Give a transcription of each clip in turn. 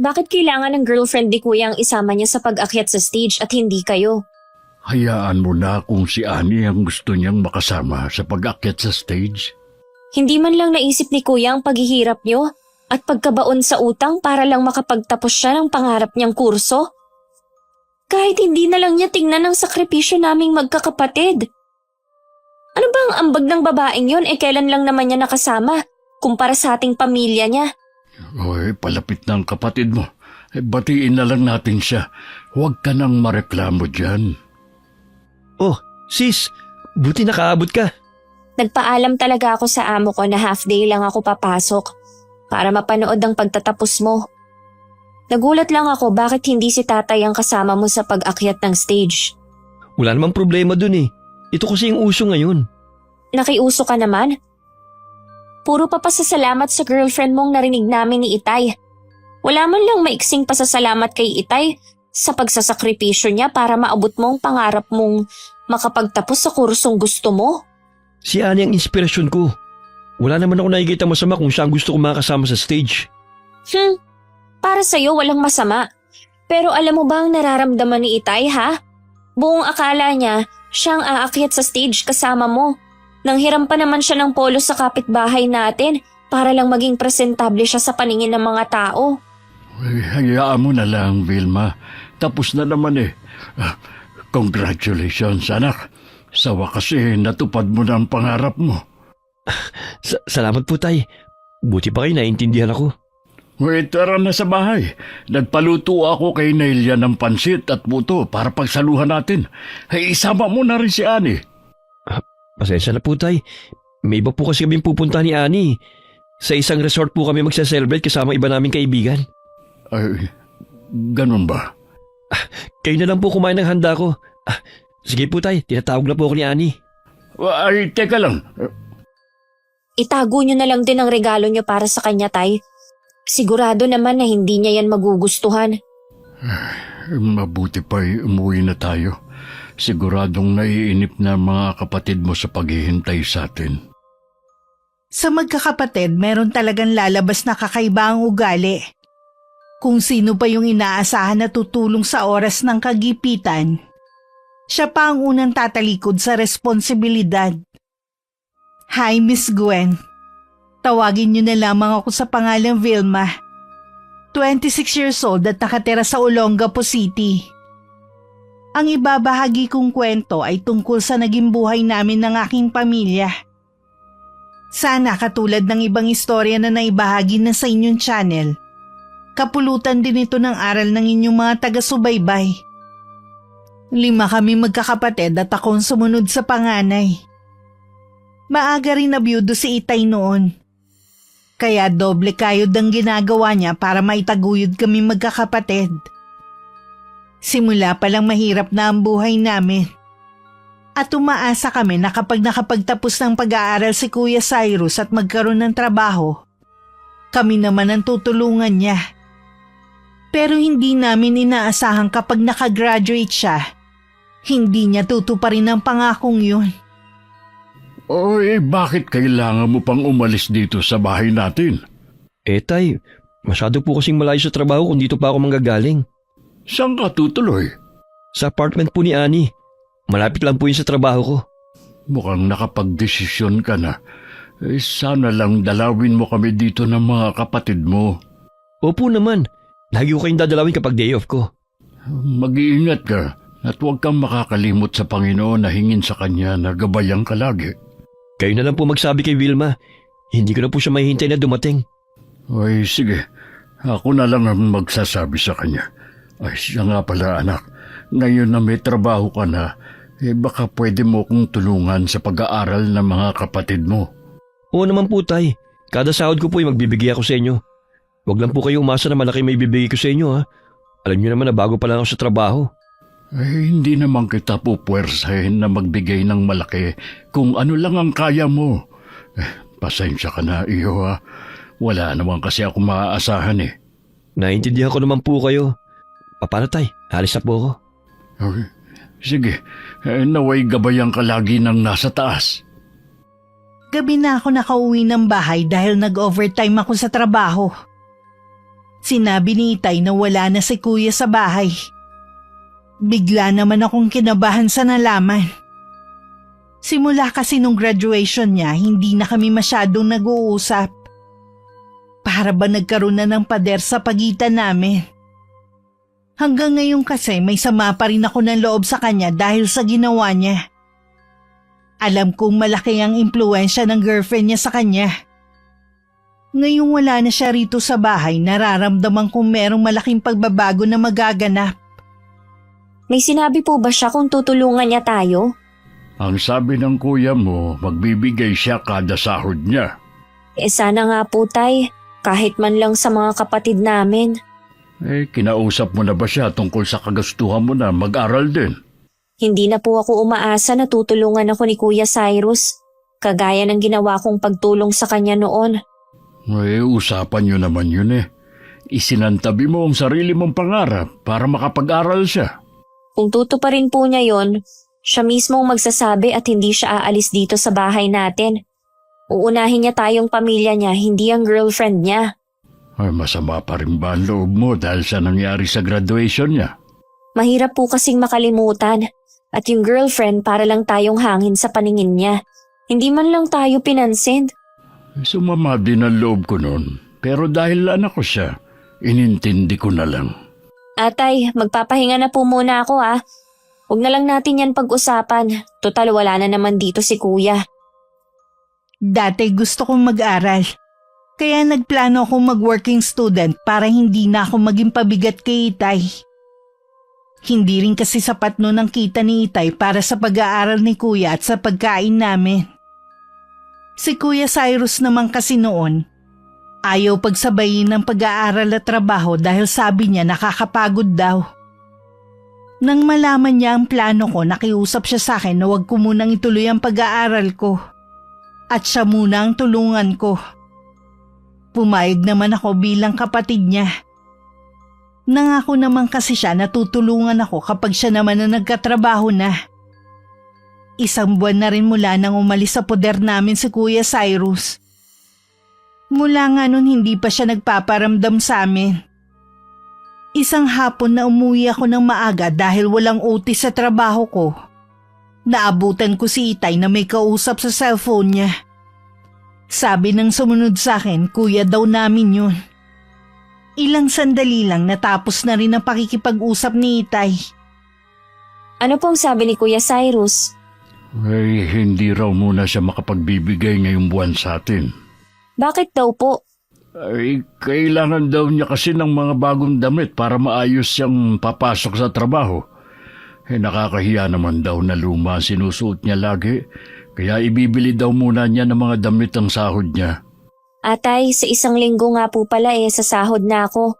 Bakit kailangan ng girlfriend ni Kuya ang isama niya sa pag-akyat sa stage at hindi kayo? Hayaan mo na kung si Annie ang gusto niyang makasama sa pag-akyat sa stage. Hindi man lang naisip ni Kuya ang paghihirap niyo at pagkabaon sa utang para lang makapagtapos siya ng pangarap niyang kurso? Kahit hindi na lang niya tingnan ang sakripisyo naming magkakapatid. Ano ba ang ambag ng babaeng yun kailan lang naman niya nakasama kumpara sa ating pamilya niya? Oy, palapit ng kapatid mo. Batiin na lang natin siya. Huwag ka nang mareklamo dyan. Oh, sis, buti nakaabot ka. Nagpaalam talaga ako sa amo ko na half day lang ako papasok para mapanood ang pagtatapos mo. Nagulat lang ako bakit hindi si tatay ang kasama mo sa pag-akyat ng stage. Wala namang problema dun eh. Ito kasi yung uso ngayon. Nakiuso ka naman? Puro pa pasasalamat sa girlfriend mong narinig namin ni Itay. Wala man lang maiksing pasasalamat kay Itay sa pagsasakripisyo niya para maabot mo ang pangarap mong makapagtapos sa kursong gusto mo. Si Annie ang inspirasyon ko. Wala naman ako nakikita masama kung siya ang gusto kong makasama sa stage. Para sa'yo walang masama. Pero alam mo ba ang nararamdaman ni Itay ha? Buong akala niya siyang aakyat sa stage kasama mo. Nanghiram pa naman siya ng polo sa kapitbahay natin para lang maging presentable siya sa paningin ng mga tao. Ay, hayaan mo na lang, Vilma. Tapos na naman eh. Congratulations, anak. Sa wakas natupad mo na ang pangarap mo. Salamat po, tay. Buti pa kayo naiintindihan ako. Wait, tara na sa bahay. Nagpaluto ako kay Nelia ng pansit at buto para pagsaluhan natin. Ay, isama mo na rin si Annie. Pasensya na po, tay. May iba po kasi kaming pupunta ni Annie. Sa isang resort po kami magsa-celebrate kasama iba naming kaibigan. Ay, ganun ba? Kayo na lang po kumain ng handa ko. Sige po, tay. Tinatawag na po ako ni Annie. Ay, teka lang. Itago niyo na lang din ang regalo niyo para sa kanya, Tay. Sigurado naman na hindi niya yan magugustuhan. Mabuti pa'y umuwi na tayo. Siguradong naiinip na mga kapatid mo sa paghihintay sa atin. Sa magkakapatid, meron talagang lalabas na kakaiba ang ugali. Kung sino pa yung inaasahan na tutulong sa oras ng kagipitan, siya pa ang unang tatalikod sa responsibilidad. Hi, Miss Gwen. Tawagin niyo na lamang ako sa pangalang Vilma. 26 years old at nakatira sa Olongapo City. Ang ibabahagi kong kwento ay tungkol sa naging buhay namin ng aking pamilya. Sana katulad ng ibang istorya na naibahagi na sa inyong channel, kapulutan din ito ng aral ng inyong mga taga-subaybay. 5 kami magkakapatid at akong sumunod sa panganay. Maaga rin na byudo si Itay noon. Kaya doble kayod ang ginagawa niya para maitaguyod kami magkakapatid. Simula pa lang mahirap na ang buhay namin. At umaasa kami na kapag nakapagtapos ng pag-aaral si Kuya Cyrus at magkaroon ng trabaho, kami naman ang tutulungan niya. Pero hindi namin inaasahan kapag nakagraduate siya, hindi niya tutuparin ang pangakong yun. Oy, bakit kailangan mo pang umalis dito sa bahay natin? Tay, masyado po kasing malayo sa trabaho kung dito pa ako manggagaling. Saan ka tutuloy? Sa apartment po ni Annie. Malapit lang po yun sa trabaho ko. Mukhang nakapagdesisyon ka na. Sana lang dalawin mo kami dito ng mga kapatid mo. Opo naman. Lagi ko kayong dadalawin kapag day off ko. Mag-iingat ka at huwag kang makakalimot sa Panginoon na hingin sa Kanya na gabayan ka lagi. Kayo na lang po magsabi kay Vilma. Hindi ko na po siya mahihintay na dumating. Ay, sige. Ako na lang ang magsasabi sa kanya. Ay, siya nga pala anak. Ngayon na may trabaho ka na, baka pwede mo kong tulungan sa pag-aaral ng mga kapatid mo. Oo naman po, tay. Kada sahod ko po ay magbibigay ako sa inyo. Huwag lang po kayo umasa na malaki may bibigay ko sa inyo, ha. Alam niyo naman na bago pa lang ako sa trabaho. Hindi naman kita pupuwersahin na magbigay ng malaki kung ano lang ang kaya mo. Pasensya ka na, iyo ha. Wala naman kasi ako maaasahan eh. Naintindihan ko naman po kayo. Paano tay? Halis na po ako. Okay. Sige, naway gabayan ka lagi ng nasa taas. Gabi na ako nakauwi ng bahay dahil nag-overtime ako sa trabaho. Sinabi ni Itay na wala na si Kuya sa bahay. Bigla naman akong kinabahan sa nalaman. Simula kasi nung graduation niya, hindi na kami masyadong nag-uusap. Para ba nagkaroon na ng pader sa pagitan namin? Hanggang ngayon kasi may sama pa rin ako ng loob sa kanya dahil sa ginawa niya. Alam kong malaki ang impluensya ng girlfriend niya sa kanya. Ngayong wala na siya rito sa bahay, nararamdaman kong merong malaking pagbabago na magaganap. May sinabi po ba siya kung tutulungan niya tayo? Ang sabi ng kuya mo, magbibigay siya kada sahod niya. Sana nga po, Tay. Kahit man lang sa mga kapatid namin. Kinausap mo na ba siya tungkol sa kagastuhan mo na mag-aral din? Hindi na po ako umaasa na tutulungan ako ni Kuya Cyrus. Kagaya ng ginawa kong pagtulong sa kanya noon. Usapan niyo naman yun Isinantabi mo ang sarili mong pangarap para makapag-aral siya. Kung tutuparin po niya yon, siya mismo ang magsasabi at hindi siya aalis dito sa bahay natin. Uunahin niya tayong pamilya niya, hindi ang girlfriend niya. Masama pa rin ba ang loob mo dahil sa nangyari sa graduation niya? Mahirap po kasing makalimutan. At yung girlfriend para lang tayong hangin sa paningin niya. Hindi man lang tayo pinansin. Sumama din ang loob ko noon. Pero dahil anak ko siya, inintindi ko na lang. Atay, magpapahinga na po muna ako Huwag na lang natin yan pag-usapan. Total wala na naman dito si Kuya. Dati gusto kong mag-aral. Kaya nagplano akong mag-working student para hindi na ako maging pabigat kay Itay. Hindi rin kasi sapat noon ang kita ni Itay para sa pag-aaral ni Kuya at sa pagkain namin. Si Kuya Cyrus naman kasi noon, ayaw pagsabayin ng pag-aaral at trabaho dahil sabi niya nakakapagod daw. Nang malaman niya ang plano ko, nakiusap siya sa akin na huwag ko munang ituloy ang pag-aaral ko. At siya muna ang tulungan ko. Pumayag naman ako bilang kapatid niya. Nangako naman kasi siya na tutulungan ako kapag siya naman na nagkatrabaho na. 1 buwan na rin mula nang umalis sa poder namin si Kuya Cyrus. Mula nga nun hindi pa siya nagpaparamdam sa amin. Isang hapon na umuwi ako ng maaga dahil walang OT sa trabaho ko. Naabutan ko si Itay na may kausap sa cellphone niya. Sabi ng sumunod sa akin, kuya daw namin yun. Ilang sandali lang natapos na rin ang pakikipag-usap ni Itay. Ano pong sabi ni Kuya Cyrus? Hindi raw muna siya makapagbibigay ngayong buwan sa atin. Bakit daw po? Kailangan daw niya kasi ng mga bagong damit para maayos siyang papasok sa trabaho. Nakakahiya naman daw na luma sinusuot niya lagi, kaya ibibili daw muna niya ng mga damit ang sahod niya. Atay, sa 1 linggo nga po pala sa sahod na ako.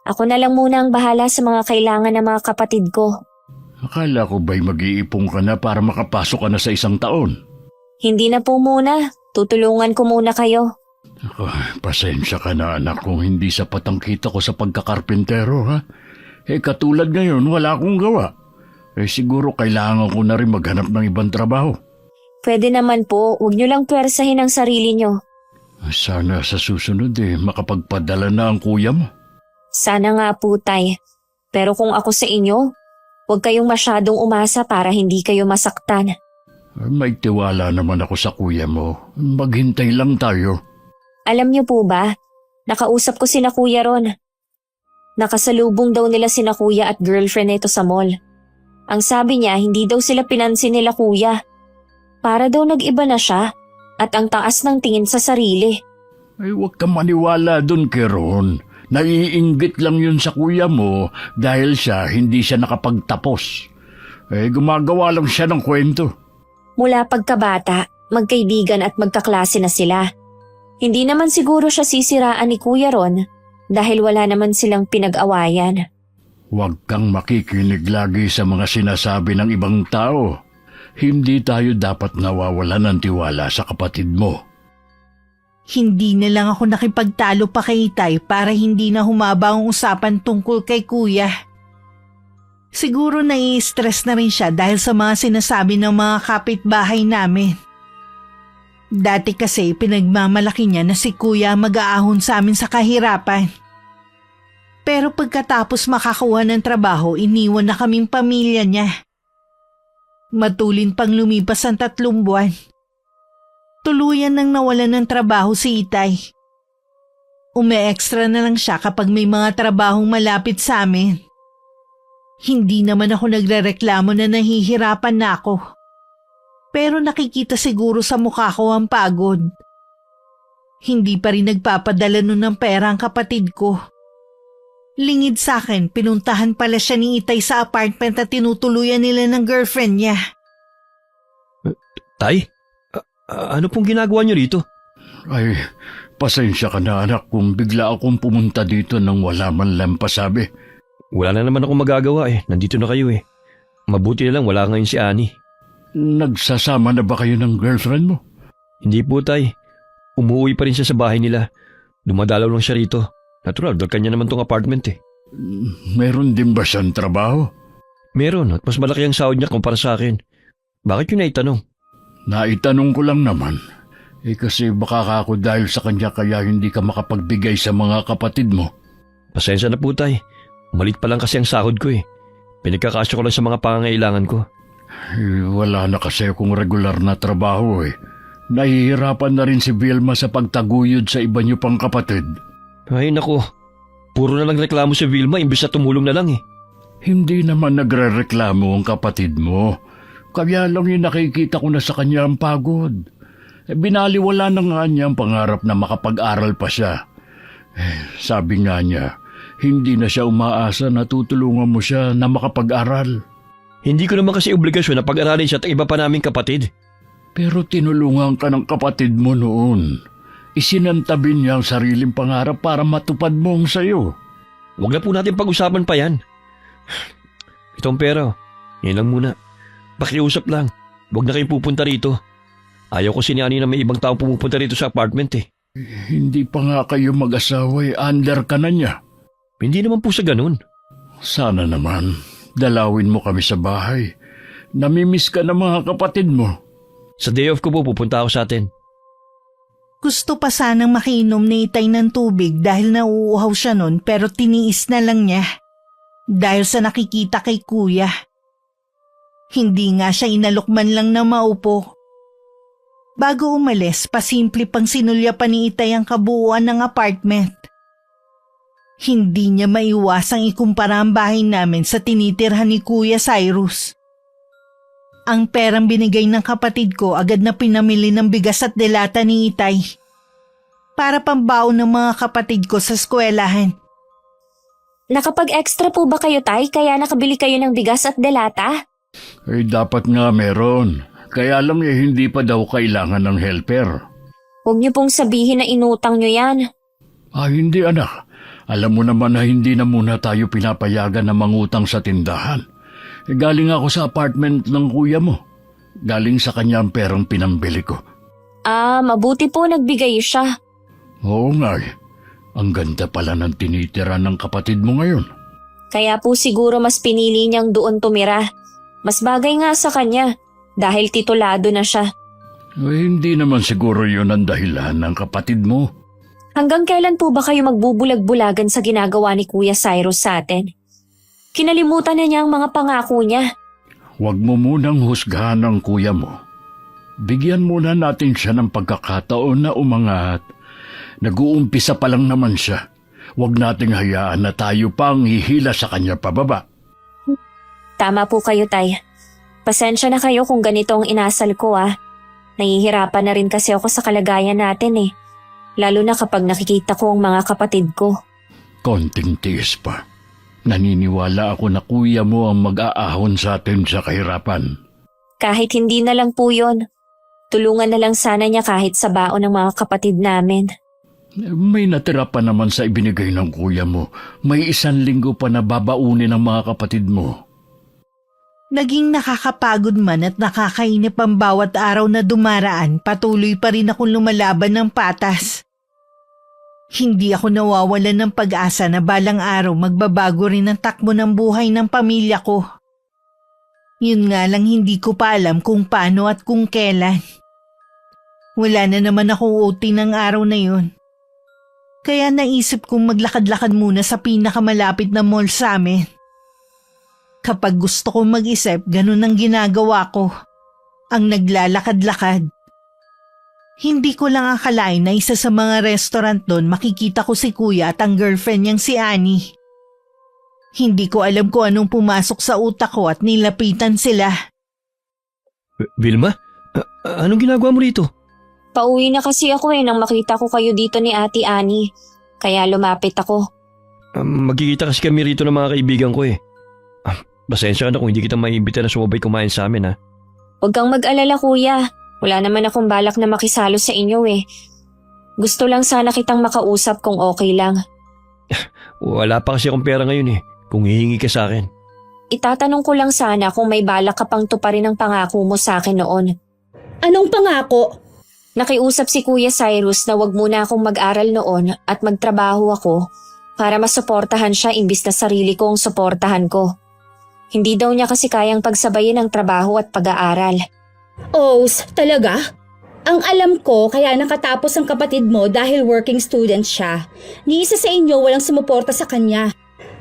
Ako na lang muna ang bahala sa mga kailangan ng mga kapatid ko. Akala ko ba'y mag-iipon ka na para makapasok ka na sa 1 taon? Hindi na po muna. Tutulungan ko muna kayo. Pasensya ka na anak kung hindi sapat ang kita ko sa pagkakarpintero katulad ngayon wala akong gawa. Siguro kailangan ko na rin maghanap ng ibang trabaho. Pwede naman po, huwag niyo lang pwersahin ang sarili niyo. Sana sa susunod makapagpadala na ang kuya mo. Sana nga po, Tay. Pero kung ako sa inyo, huwag kayong masyadong umasa para hindi kayo masaktan. May tiwala naman ako sa kuya mo. Maghintay lang tayo. Alam niyo po ba, nakausap ko sina Kuya Ron. Nakasalubong daw nila sina Kuya at girlfriend nito sa mall. Ang sabi niya, hindi daw sila pinansin nila Kuya. Para daw nag-iba na siya at ang taas ng tingin sa sarili. Huwag kang maniwala dun, Keron. Naiinggit lang yun sa kuya mo dahil hindi siya nakapagtapos. Gumagawa lang siya ng kwento. Mula pagkabata, magkaibigan at magkaklase na sila. Hindi naman siguro siya sisiraan ni Kuya Ron dahil wala naman silang pinag-awayan. Huwag kang makikinig lagi sa mga sinasabi ng ibang tao. Hindi tayo dapat nawawalan ng tiwala sa kapatid mo. Hindi na lang ako nakipagtalo pa kay Itay para hindi na humaba ang usapan tungkol kay Kuya. Siguro nai-stress na rin siya dahil sa mga sinasabi ng mga kapitbahay namin. Dati kasi pinagmamalaki niya na si Kuya mag-aahon sa amin sa kahirapan. Pero pagkatapos makakuha ng trabaho, iniwan na kaming pamilya niya. Matulin pang lumipas ang 3 buwan. Tuluyan nang nawalan ng trabaho si Itay. Ume-extra na lang siya kapag may mga trabahong malapit sa amin. Hindi naman ako nagrereklamo na nahihirapan na ako. Pero nakikita siguro sa mukha ko ang pagod. Hindi pa rin nagpapadala nun ng pera ang kapatid ko. Lingid sa akin, pinuntahan pala siya ni Itay sa apartment at tinutuluyan nila ng girlfriend niya. Tay, ano pong ginagawa niyo rito? Ay, pasensya ka na anak kung bigla akong pumunta dito nang wala man lang pasabi. Wala na naman akong magagawa nandito na kayo Mabuti na lang wala ngayon si Annie. Nagsasama na ba kayo ng girlfriend mo? Hindi po tay, umuwi pa rin siya sa bahay nila. Dumadalaw lang siya rito. Natural, dahil kanya naman tong apartment Meron din ba siyang trabaho? Meron at mas malaki ang sahod niya kumpara sa akin. Bakit yun naitanong? Naitanong ko lang naman. Kasi baka ako dahil sa kanya kaya hindi ka makapagbigay sa mga kapatid mo. Pasensya na po tay. Malit pa lang kasi ang sahod ko Pinagkakasya ko lang sa mga pangangailangan ko. Wala na kasi akong regular na trabaho Nahihirapan na rin si Vilma sa pagtaguyod sa iba niyo pang kapatid. Ay nako, puro na lang reklamo si Vilma imbis na tumulong na lang Hindi naman nagrereklamo ang kapatid mo. Kaya lang nakikita ko na sa kanya ang pagod. Binaliwala na nga niya ang pangarap na makapag-aral pa siya. Sabi nga niya, hindi na siya umaasa na tutulungan mo siya na makapag-aral. Hindi ko naman kasi obligasyon na pag-aralin siya at iba pa naming kapatid. Pero tinulungan ka ng kapatid mo noon. Isinantabi niya ang sariling pangarap para matupad mo ang sayo. Huwag na po natin pag-usapan pa yan. Itong pera, yan lang muna. Pakiusap lang, huwag na kayo pupunta rito. Ayaw ko sinani na may ibang tao pumupunta rito sa apartment Hindi pa nga kayo mag-asawa under ka na niya. Hindi naman po sa ganun. Sana naman, dalawin mo kami sa bahay. Namimiss ka ng mga kapatid mo. Sa day off ko po pupunta ako sa atin. Gusto pa sanang makiinom ni Itay ng tubig dahil nauuhaw siya nun pero tiniis na lang niya. Dahil sa nakikita kay kuya. Hindi nga siya inalok man lang na maupo. Bago umalis, pasimple pang sinulya pa ni Itay ang kabuuan ng apartment. Hindi niya maiwasang ikumpara ang bahay namin sa tinitirhan ni Kuya Cyrus. Ang perang binigay ng kapatid ko agad na pinamili ng bigas at delata ni Itay. Para pambaon ng mga kapatid ko sa eskwelahan. Nakapag-extra po ba kayo, Tay, kaya nakabili kayo ng bigas at delata? Dapat nga meron. Kaya lang hindi pa daw kailangan ng helper. Huwag niyo pong sabihin na inutang niyo yan. Hindi anak. Alam mo naman na hindi na muna tayo pinapayagan na mangutang sa tindahan. Galing ako sa apartment ng kuya mo. Galing sa kanya ang perang pinambili ko. Mabuti po nagbigay siya. Oo nga Ang ganda pala ng tinitira ng kapatid mo ngayon. Kaya po siguro mas pinili niyang doon tumira. Mas bagay nga sa kanya dahil titulado na siya. Hindi naman siguro yun ang dahilan ng kapatid mo. Hanggang kailan po ba kayo magbubulag-bulagan sa ginagawa ni Kuya Cyrus sa atin? Kinalimutan na niya ang mga pangako niya. Huwag mo munang husgahan ang kuya mo. Bigyan muna natin siya ng pagkakataon na umangat. Nag-uumpisa pa lang naman siya. Huwag nating hayaan na tayo pang hihila sa kanya pababa. Tama po kayo, Tay. Pasensya na kayo kung ganito ang inasal ko Nahihirapan na rin kasi ako sa kalagayan natin Lalo na kapag nakikita ko ang mga kapatid ko. Konting tiis pa. Naniniwala ako na kuya mo ang mag-aahon sa atin sa kahirapan. Kahit hindi na lang po yun. Tulungan na lang sana niya kahit sa baon ng mga kapatid namin. May natira pa naman sa ibinigay ng kuya mo. May 1 linggo pa na babaunin ng mga kapatid mo. Naging nakakapagod man at nakakainip ang bawat araw na dumaraan, patuloy pa rin akong lumalaban ng patas. Hindi ako nawawalan ng pag-asa na balang araw magbabago rin ang takbo ng buhay ng pamilya ko. Yun nga lang hindi ko pa alam kung paano at kung kailan. Wala na naman akong OT ng araw na yun. Kaya naisip kong maglakad-lakad muna sa pinakamalapit na mall sa amin. Kapag gusto kong mag-isip, ganun ang ginagawa ko. Ang naglalakad-lakad. Hindi ko lang akalain na isa sa mga restaurant doon makikita ko si Kuya at ang girlfriend niyang si Annie. Hindi ko alam kung anong pumasok sa utak ko at nilapitan sila. Vilma? Anong ginagawa mo rito? Pauwi na kasi ako nang makita ko kayo dito ni Ate Annie. Kaya lumapit ako. Magkikita kasi kami rito ng mga kaibigan ko eh. Pasensya ka na kung hindi kita maiimbita na sumabay kumain sa amin ha. Huwag kang mag-alala kuya. Wala naman akong balak na makisalo sa inyo eh. Gusto lang sana kitang makausap kung okay lang. Wala pa kasi akong pera ngayon eh. Kung hihingi ka sa akin. Itatanong ko lang sana kung may balak ka pang tuparin ang pangako mo sa akin noon. Anong pangako? Nakiusap si Kuya Cyrus na wag muna akong mag-aral noon at magtrabaho ako para masuportahan siya imbis na sarili ko ang suportahan ko. Hindi daw niya kasi kayang pagsabayin ang trabaho at pag-aaral. Os, talaga? Ang alam ko, kaya nakatapos ang kapatid mo dahil working student siya. Ni isa sa inyo walang sumuporta sa kanya.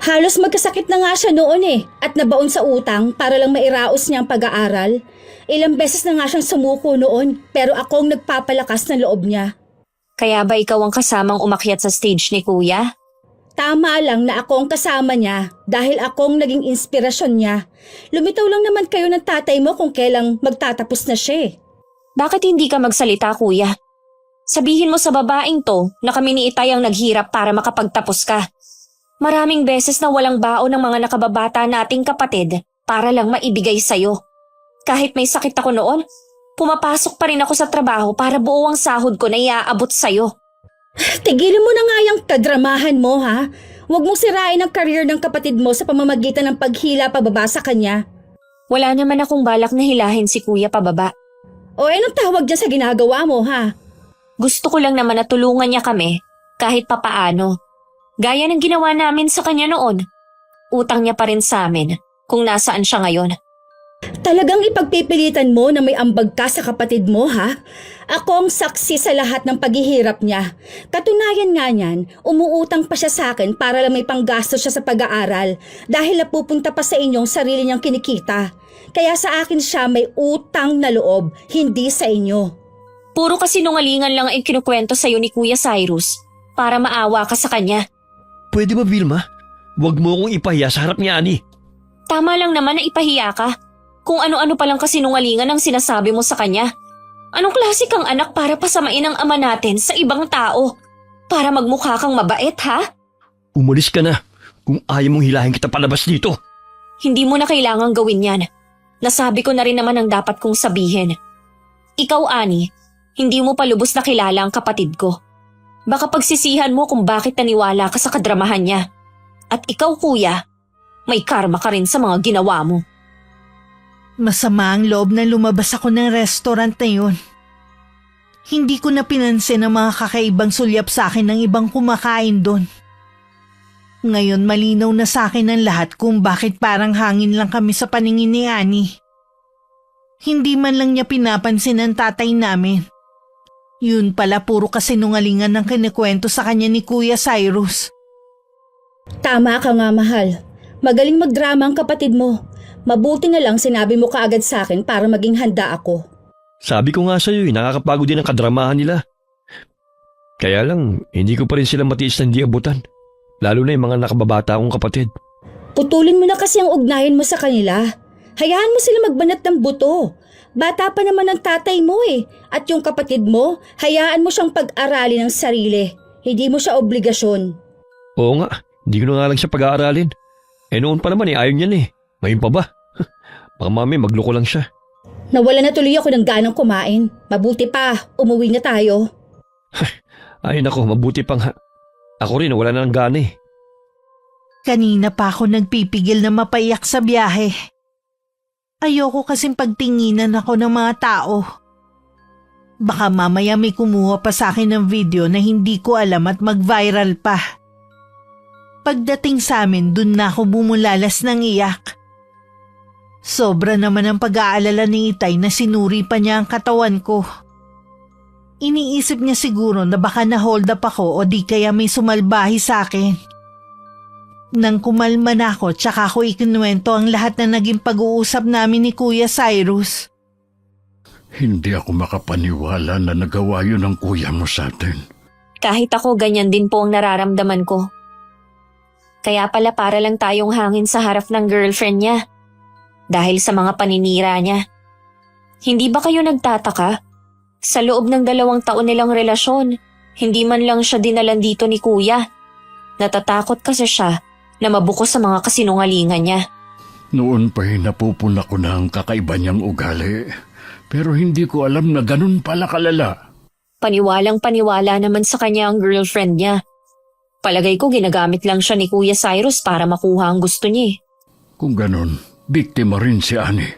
Halos magkasakit na nga siya noon eh at nabaon sa utang para lang mairaos niya ang pag-aaral. Ilang beses na nga siyang sumuko noon pero ako ang nagpapalakas ng loob niya. Kaya ba ikaw ang kasamang umakyat sa stage ni Kuya? Tama lang na ako ang kasama niya dahil akong naging inspirasyon niya. Lumitaw lang naman kayo ng tatay mo kung kailang magtatapos na siya eh. Bakit hindi ka magsalita, Kuya? Sabihin mo sa babaeng to na kami ni Itay ang naghirap para makapagtapos ka. Maraming beses na walang baon ng mga nakababata nating kapatid para lang maibigay sa'yo. Kahit may sakit ako noon, pumapasok pa rin ako sa trabaho para buo ang sahod ko na iaabot sa'yo. Tigilin mo na nga yung kadramahan mo ha. Huwag mong sirain ang career ng kapatid mo sa pamamagitan ng paghila pababa sa kanya. Wala naman akong balak na hilahin si Kuya pababa. O anong tawag dyan sa ginagawa mo ha? Gusto ko lang naman na tulungan niya kami kahit papaano. Gaya ng ginawa namin sa kanya noon. Utang niya pa rin sa amin kung nasaan siya ngayon. Talagang ipagpipilitan mo na may ambag ka sa kapatid mo ha? Ako ang saksi sa lahat ng paghihirap niya. Katunayan nga niyan, umuutang pa siya sa akin para lang may panggastos siya sa pag-aaral dahil napupunta pa sa inyong sarili niyang kinikita. Kaya sa akin siya may utang na loob, hindi sa inyo. Puro kasinungalingan lang ang kinukwento sa'yo ni Kuya Cyrus para maawa ka sa kanya. Pwede ba Vilma? Huwag mo akong ipahiya sa harap ni Annie. Tama lang naman na ipahiya ka. Kung ano-ano palang kasinungalingan ang sinasabi mo sa kanya. Anong klase kang anak para pasamain ang ama natin sa ibang tao? Para magmukha kang mabait, ha? Umalis ka na kung ayaw mong hilahin kita palabas dito. Hindi mo na kailangang gawin yan. Nasabi ko na rin naman ang dapat kong sabihin. Ikaw, Annie, hindi mo pa lubos na kilala ang kapatid ko. Baka pagsisihan mo kung bakit naniwala ka sa kadramahan niya. At ikaw, Kuya, may karma ka rin sa mga ginawa mo. Masama ang loob na lumabas ako ng restaurant na yun. Hindi ko na pinansin ang mga kakaibang sulyap sa akin ng ibang kumakain doon. Ngayon malinaw na sa akin ang lahat kung bakit parang hangin lang kami sa paningin ni Annie. Hindi man lang niya pinapansin ang tatay namin. Yun pala puro kasinungalingan ng kinikwento sa kanya ni Kuya Cyrus. Tama ka nga mahal. Magaling magdrama ang kapatid mo. Mabuti na lang sinabi mo kaagad sa akin para maging handa ako. Sabi ko nga sa'yo nakakapagod din ang kadramahan nila. Kaya lang, hindi ko pa rin sila matiis na hindi abutan. Lalo na yung mga nakababata akong kapatid. Putulin mo na kasi ang ugnayan mo sa kanila. Hayaan mo sila magbanat ng buto. Bata pa naman ang tatay mo eh. At yung kapatid mo, hayaan mo siyang pag-aralin ng sarili. Hindi mo siya obligasyon. Oo nga, hindi ko na nga lang siya pag-aaralin. Noon pa naman ayaw niyan eh. Ngayon pa ba? Baka mami magloko lang siya. Nawala na tuloy ako ng ganang kumain. Mabuti pa, umuwi na tayo. Ay nako, mabuti pa nga. Ako rin, wala na ng gana eh. Kanina pa ako nagpipigil na mapaiyak sa biyahe. Ayoko kasing pagtinginan ako ng mga tao. Baka mamaya may kumuha pa sa akin ng video na hindi ko alam at mag-viral pa. Pagdating sa amin, dun na ako bumulalas ng iyak. Sobra naman ang pag-aalala ni Itay na sinuri pa niya ang katawan ko. Iniisip niya siguro na baka na-hold up ako o di kaya may sumalbahi sa akin. Nang kumalma na ako, tsaka ako ikinuwento ang lahat na naging pag-uusap namin ni Kuya Cyrus. Hindi ako makapaniwala na nagawa yun ng kuya mo sa atin. Kahit ako, ganyan din po ang nararamdaman ko. Kaya pala para lang tayong hangin sa harap ng girlfriend niya. Dahil sa mga paninira niya. Hindi ba kayo nagtataka? Sa loob ng 2 taon nilang relasyon, hindi man lang siya dinalan dito ni kuya. Natatakot kasi siya na mabuko sa mga kasinungalingan niya. Noon pa'y napupuna ko na ang kakaiba niyang ugali. Pero hindi ko alam na ganun pala kalala. Paniwalang paniwala naman sa kanya ang girlfriend niya. Palagay ko ginagamit lang siya ni Kuya Cyrus para makuha ang gusto niya. Kung ganun, biktima rin si Annie.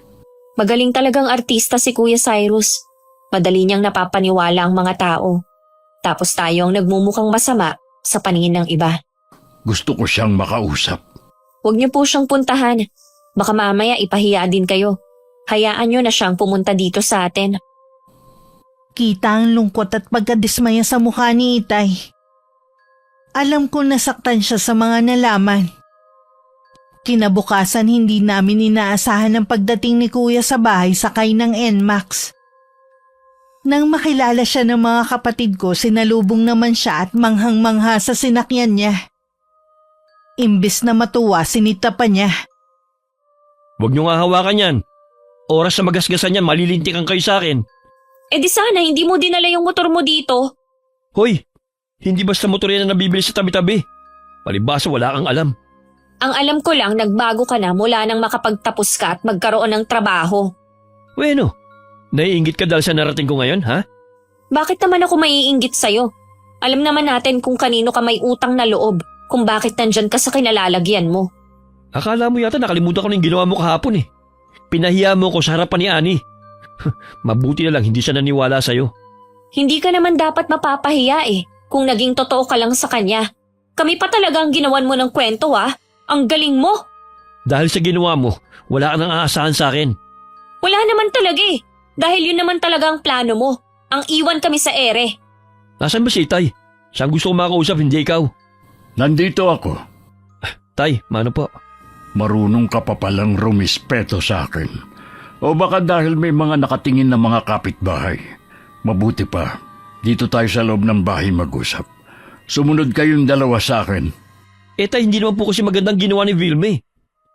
Magaling talagang artista si Kuya Cyrus. Madali niyang napapaniwala ang mga tao. Tapos tayo ang nagmumukhang masama sa paningin ng iba. Gusto ko siyang makausap. Huwag niyo po siyang puntahan. Baka mamaya ipahiya din kayo. Hayaan niyo na siyang pumunta dito sa atin. Kita ang lungkot at pagkadismaya sa mukha ni Itay. Alam ko nasaktan siya sa mga nalaman. Kinabukasan hindi namin inaasahan ang pagdating ni Kuya sa bahay sakay ng NMAX. Nang makilala siya ng mga kapatid ko, sinalubong naman siya at manghang-mangha sa sinakyan niya. Imbis na matuwa, sinita pa niya. Huwag niyo nga hawakan yan. Oras na magasgasan yan, malilintikan kayo sa akin. Eh di sana hindi mo dinala yung motor mo dito. Hoy, hindi basta motor yan na nabibili sa tabi-tabi. Palibasa wala kang alam. Ang alam ko lang nagbago ka na mula nang makapagtapos ka at magkaroon ng trabaho. Bueno, naiinggit ka dahil sa narating ko ngayon, ha? Bakit naman ako maiinggit sa'yo? Alam naman natin kung kanino ka may utang na loob, kung bakit nandyan ka sa kinalalagyan mo. Akala mo yata nakalimutan ko na yung ginawa mo kahapon eh. Pinahiya mo ko sa harapan ni Annie. Mabuti na lang hindi siya naniwala sa'yo. Hindi ka naman dapat mapapahiya kung naging totoo ka lang sa kanya. Kami pa talaga ang ginawan mo ng kwento Ang galing mo. Dahil sa ginawa mo, wala ka nang aasahan sa akin. Wala naman talaga Dahil yun naman talaga ang plano mo. Ang iwan kami sa ere. Nasaan ba si Tay? Saan gusto ko makausap, hindi ikaw? Nandito ako. Tay, mano po? Marunong ka pa palang rumispeto sa akin. O baka dahil may mga nakatingin na mga kapitbahay. Mabuti pa, dito tayo sa loob ng bahay mag-usap. Sumunod kayong 2 sa akin. Tay, hindi naman po kasi magandang ginawa ni Vilme.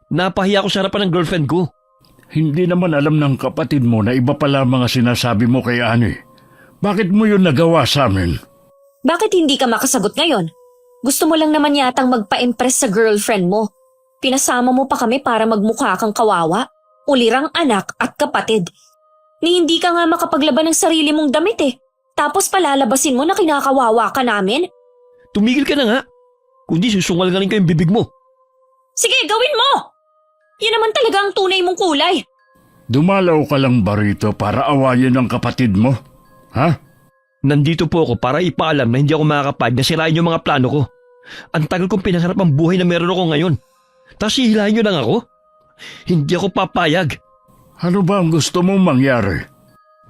Napahiya ko sa harapan ng girlfriend ko. Hindi naman alam ng kapatid mo na iba pala mga sinasabi mo kay Annie. Bakit mo yun nagawa sa amin? Bakit hindi ka makasagot ngayon? Gusto mo lang naman yatang magpa-impress sa girlfriend mo. Pinasama mo pa kami para magmukha kang kawawa, ulirang anak at kapatid. Ni hindi ka nga makapaglaban ng sarili mong damit Tapos palalabasin mo na kinakawawa ka namin? Tumigil ka na nga. Kundi susungal ka rin kayong bibig mo. Sige, gawin mo! Yan naman talaga ang tunay mong kulay. Dumalaw ka lang ba rito para awayin ang kapatid mo? Ha? Nandito po ako para ipaalam na hindi ako makakapayag na sirain yung mga plano ko. Ang tagal kong pinangarap ang buhay na meron ako ngayon. Tapos hihilahin nyo lang ako? Hindi ako papayag. Ano ba ang gusto mong mangyari?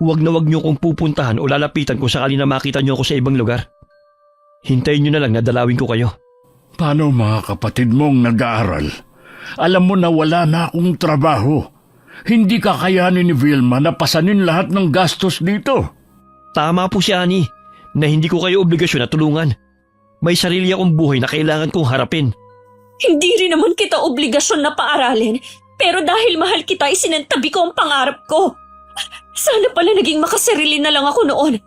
Huwag na huwag nyo kong pupuntahan o lalapitan kung sakali na makita nyo ako sa ibang lugar. Hintayin nyo na lang na dalawin ko kayo. Paano mga kapatid mong nag-aaral? Alam mo na wala na akong trabaho. Hindi kakayanin ni Vilma na pasanin lahat ng gastos dito. Tama po si Annie na hindi ko kayo obligasyon na tulungan. May sarili akong buhay na kailangan kong harapin. Hindi rin naman kita obligasyon na paaralin, pero dahil mahal kita isinantabi ko ang pangarap ko. Sana pala naging makasarili na lang ako noon.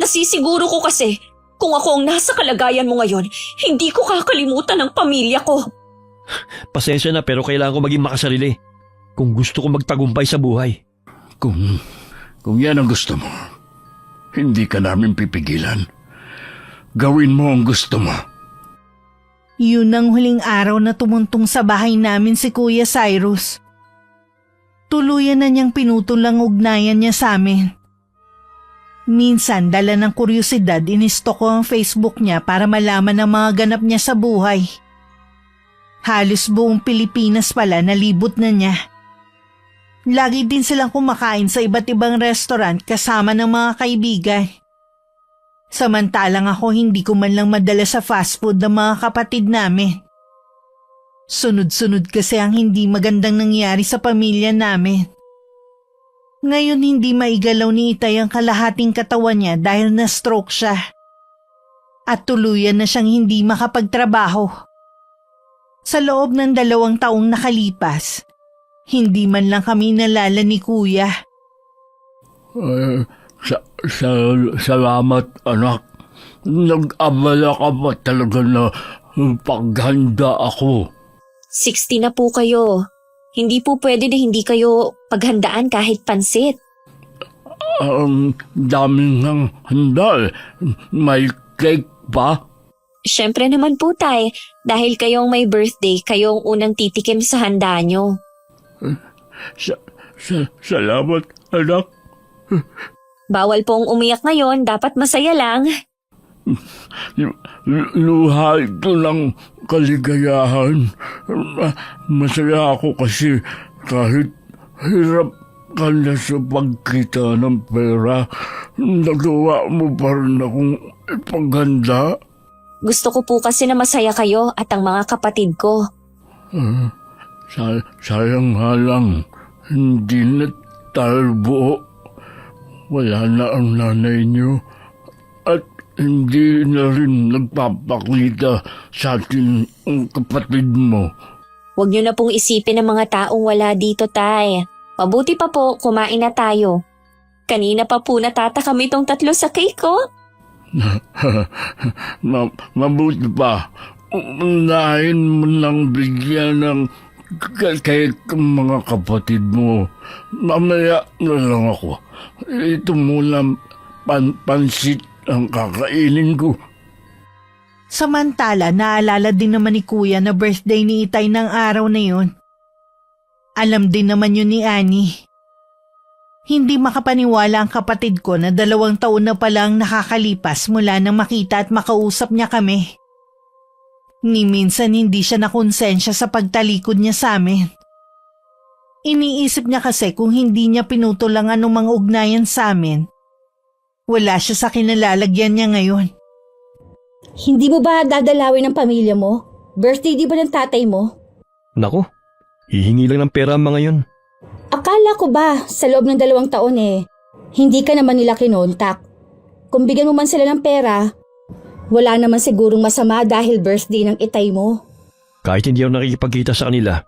Nasisiguro ko kasi kung ako ang nasa kalagayan mo ngayon, hindi ko kakalimutan ang pamilya ko. Pasensya na pero kailangan ko maging makasarili kung gusto ko magtagumpay sa buhay. Kung yan ang gusto mo, hindi ka namin pipigilan. Gawin mo ang gusto mo. Yun ang huling araw na tumuntong sa bahay namin si Kuya Cyrus. Tuluyan na niyang pinutol ang ugnayan niya sa amin. Minsan, dala ng kuryosidad, inisto ko ang Facebook niya para malaman ang mga ganap niya sa buhay. Halos buong Pilipinas pala nalibot na niya. Lagi din silang kumakain sa iba't ibang restaurant kasama ng mga kaibigan. Samantalang ako hindi ko man lang madala sa fast food ng mga kapatid namin. Sunod-sunod kasi ang hindi magandang nangyari sa pamilya namin. Ngayon hindi maigalaw ni Itay ang kalahating katawan niya dahil na-stroke siya. At tuluyan na siyang hindi makapagtrabaho. Sa loob ng 2 taong nakalipas, hindi man lang kami nalala ni Kuya. Salamat, anak. Nag-abala ka pa talaga na paghanda ako. 60 na po kayo. Hindi po pwede na hindi kayo paghandaan kahit pansit. Daming ng handa. May cake pa? Siyempre naman po tay, dahil kayong may birthday, kayong unang titikim sa handa nyo. Salamat, anak. Bawal pong umiyak ngayon, dapat masaya lang. Luha ito ng kaligayahan. Masaya ako kasi kahit hirap ka na sa pagkita ng pera, nagawa mo pa rin akong ipaghanda. Gusto ko po kasi na masaya kayo at ang mga kapatid ko. Sayang nga lang, hindi na tayo buo. Wala na ang nanay niyo at hindi na rin nagpapakita sa atin ang kapatid mo. Huwag niyo na pong isipin ng mga taong wala dito, tay. Mabuti pa po, kumain na tayo. Kanina pa po natataka kami itong 3 sa cake ko. Mabuti pa. Unahin mo nang bigyan ng cake ang mga kapatid mo. Mamaya na lang ako. Ito muna pansit ang kakainin ko. Samantala, naalala din naman ni Kuya na birthday ni Itay ng araw na yun. Alam din naman yun ni Annie. Hindi makapaniwala ang kapatid ko na 2 taon na palang nakakalipas mula nang makita at makausap niya kami. Ni minsan hindi siya nakonsensya sa pagtalikod niya sa amin. Iniisip niya kasi kung hindi niya pinutol ang anumang ugnayan sa amin, wala siya sa kinalalagyan niya ngayon. Hindi mo ba dadalawin ng pamilya mo? Birthday di ba ng tatay mo? Nako, hihingi lang ng pera ang mga yun. Akala ko ba sa loob ng 2 taon hindi ka naman nila kinontak. Kung bigyan mo man sila ng pera, wala naman sigurong masama dahil birthday ng Itay mo. Kahit hindi ako nakikipagkita sa kanila,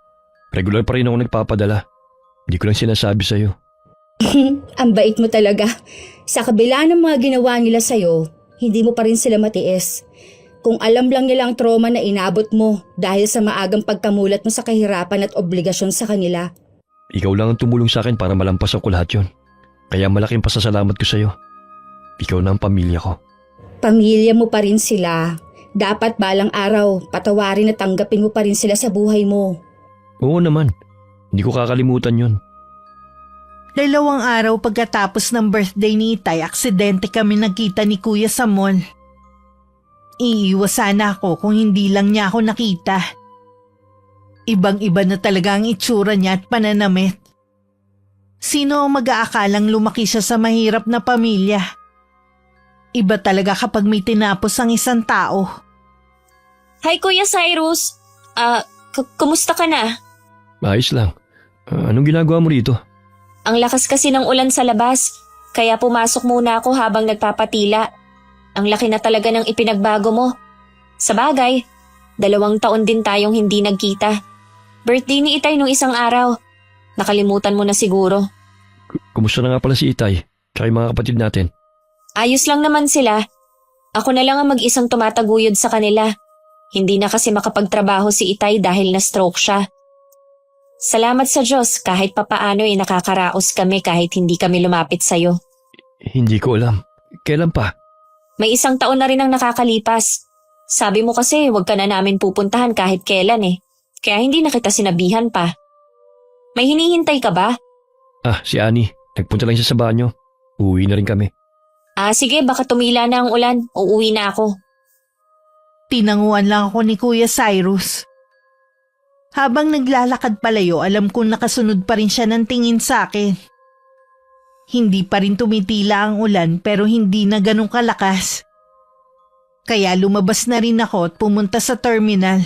regular pa rin ako nagpapadala. Hindi ko lang sinasabi sa'yo. Ang bait mo talaga. Sa kabila ng mga ginawa nila sa'yo, hindi mo pa rin sila matiis. Kung alam lang nila ang trauma na inabot mo dahil sa maagang pagkamulat mo sa kahirapan at obligasyon sa kanila. Ikaw lang ang tumulong sa akin para malampasan ko lahat yun. Kaya malaking pasasalamat ko sa'yo. Ikaw na ang pamilya ko. Pamilya mo pa rin sila. Dapat balang araw, patawarin at tanggapin mo pa rin sila sa buhay mo. Oo naman. Hindi ko kakalimutan yun. 2 araw pagkatapos ng birthday ni Itay, aksidente kami nagkita ni Kuya sa mall. Iiwas sana ako kung hindi lang niya ako nakita. Ibang-iba na talaga ang itsura niya at pananamit. Sino ang mag-aakalang lumaki siya sa mahirap na pamilya? Iba talaga kapag may tinapos ang isang tao. Hi Kuya Cyrus! Kumusta ka na? Ayos lang. Anong ginagawa mo rito? Ang lakas kasi ng ulan sa labas, kaya pumasok muna ako habang nagpapatila. Ang laki na talaga ng ipinagbago mo. Sa bagay, 2 taon din tayong hindi nagkita. Birthday ni Itay nung isang araw. Nakalimutan mo na siguro. Kumusta na nga pala si Itay? Tsaka yung mga kapatid natin? Ayos lang naman sila. Ako na lang ang mag-isang tumataguyod sa kanila. Hindi na kasi makapagtrabaho si Itay dahil na-stroke siya. Salamat sa Diyos kahit papaano nakakaraos kami kahit hindi kami lumapit sa'yo. Hindi ko alam. Kailan pa? May 1 taon na rin ang nakakalipas. Sabi mo kasi huwag ka na namin pupuntahan kahit kailan Kaya hindi na kita sinabihan pa. May hinihintay ka ba? Si Annie. Nagpunta lang siya sa banyo. Uuwi na rin kami. Sige, baka tumila na ang ulan. Uuwi na ako. Tinanguan lang ako ni Kuya Cyrus. Habang naglalakad palayo, alam kong nakasunod pa rin siya ng tingin sa akin. Hindi pa rin tumitila ang ulan pero hindi na ganun kalakas. Kaya lumabas na rin ako at pumunta sa terminal.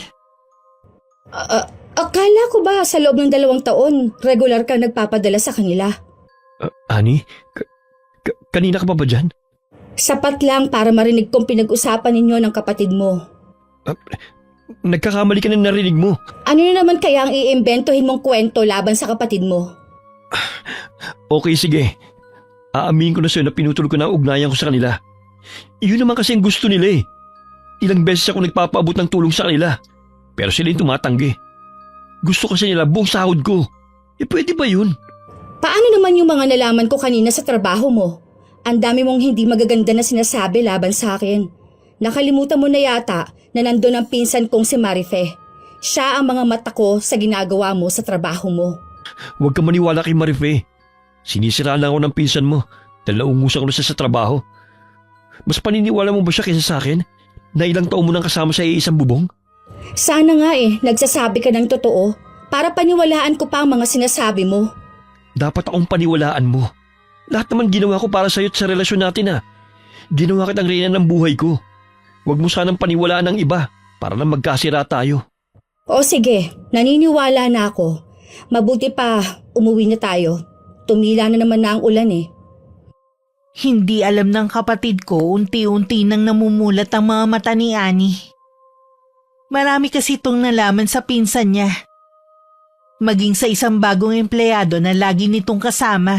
Akala ko ba sa loob ng 2 taon, regular ka nagpapadala sa kanila? Ani, kanina ka pa ba dyan? Sapat lang para marinig kong pinag-usapan ninyo ng kapatid mo. Nagkakamali ka na narinig mo. Ano na naman kaya ang iimbentohin mong kwento laban sa kapatid mo? Okay, sige. Aaminin ko na sa'yo na pinutol ko na ang ugnayan ko sa kanila. Iyon naman kasi ang gusto nila eh. Ilang beses ako nagpapaabot ng tulong sa kanila. Pero sila yung tumatanggi. Gusto kasi nila buong sahod ko. Pwede ba yun? Paano naman yung mga nalaman ko kanina sa trabaho mo? Ang dami mong hindi magaganda na sinasabi laban sa akin. Nakalimutan mo na yata na nandun ang pinsan kong si Marife. Siya ang mga mata ko sa ginagawa mo sa trabaho mo. Huwag ka maniwala kay Marife. Sinisiraan lang ako ng pinsan mo dahil naungusan ko na siya sa trabaho. Mas paniniwala mo ba siya kaysa sa akin na ilang taon mo nang kasama sa isang bubong? Sana nga nagsasabi ka ng totoo para paniwalaan ko pa ang mga sinasabi mo. Dapat akong paniwalaan mo. Lahat naman ginawa ko para sa'yo at sa relasyon natin Ginawa kitang reyna ng buhay ko. Huwag mo sanang paniwalaan ng iba para lang magkasira tayo. O sige, naniniwala na ako. Mabuti pa, umuwi na tayo. Tumila na naman na ang ulan Hindi alam ng kapatid ko, unti-unti nang namumulat ang mga mata ni Annie. Marami kasi itong nalaman sa pinsan niya. Maging sa isang bagong empleyado na lagi nitong kasama.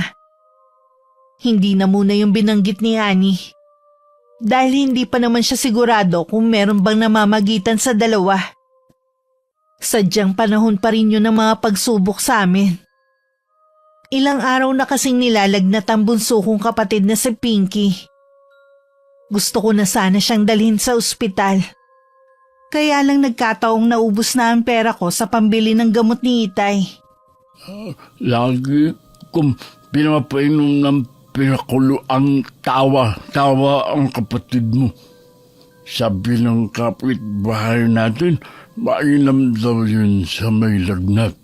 Hindi na muna yung binanggit ni Annie. Dahil hindi pa naman siya sigurado kung meron bang namamagitan sa dalawa. Sadyang panahon pa rin yun ng mga pagsubok sa amin. Ilang araw na kasing nilalagnat ang bunso kong kapatid na si Pinky. Gusto ko na sana siyang dalhin sa ospital. Kaya lang nagkataong naubos na ang pera ko sa pambili ng gamot ni Itay. Lagi kong pinapainom ng pinakulo ang tawa ang kapatid mo. Sabi ng kapitbahay natin, mainam daw yun sa may lagnat.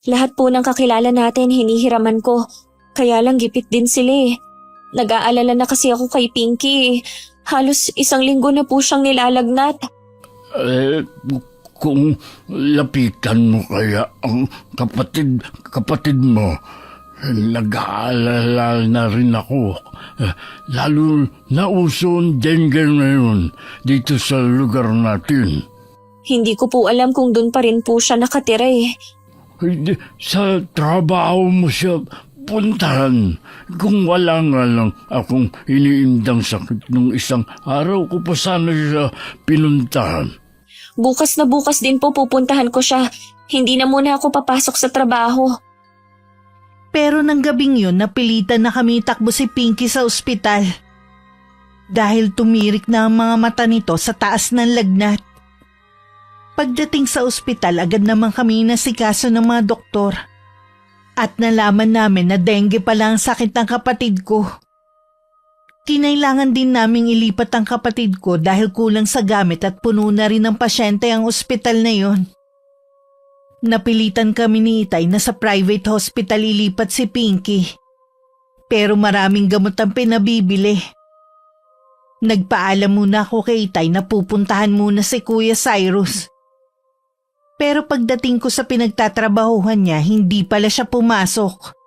Lahat po ng kakilala natin hinihiraman ko. Kaya lang gipit din sila. Nag-aalala na kasi ako kay Pinky. Halos 1 linggo na po siyang nilalagnat. Kung lapitan mo kaya ang kapatid mo, nag-aalala na rin ako. Lalo na uso ang dengue ngayon dito sa lugar natin. Hindi ko po alam kung doon pa rin po siya nakatira Hindi, sa trabaho mo siya puntahan. Kung wala nga lang akong iniindang sakit nung isang araw ko pa sana siya pinuntahan. Bukas na bukas din po pupuntahan ko siya. Hindi na muna ako papasok sa trabaho. Pero nang gabing yun, napilitan na kami takbo si Pinky sa ospital. Dahil tumirik na ang mga mata nito sa taas ng lagnat. Pagdating sa ospital, agad naman kami nasikaso ng mga doktor. At nalaman namin na dengue pala ang sakit ng kapatid ko. Kinailangan din naming ilipat ang kapatid ko dahil kulang sa gamit at puno na rin ng pasyente ang ospital na yon. Napilitan kami ni Itay na sa private hospital ilipat si Pinky. Pero maraming gamot ang pinabibili. Nagpaalam muna ako kay Itay na pupuntahan muna si Kuya Cyrus. Pero pagdating ko sa pinagtatrabahuhan niya, hindi pala siya pumasok.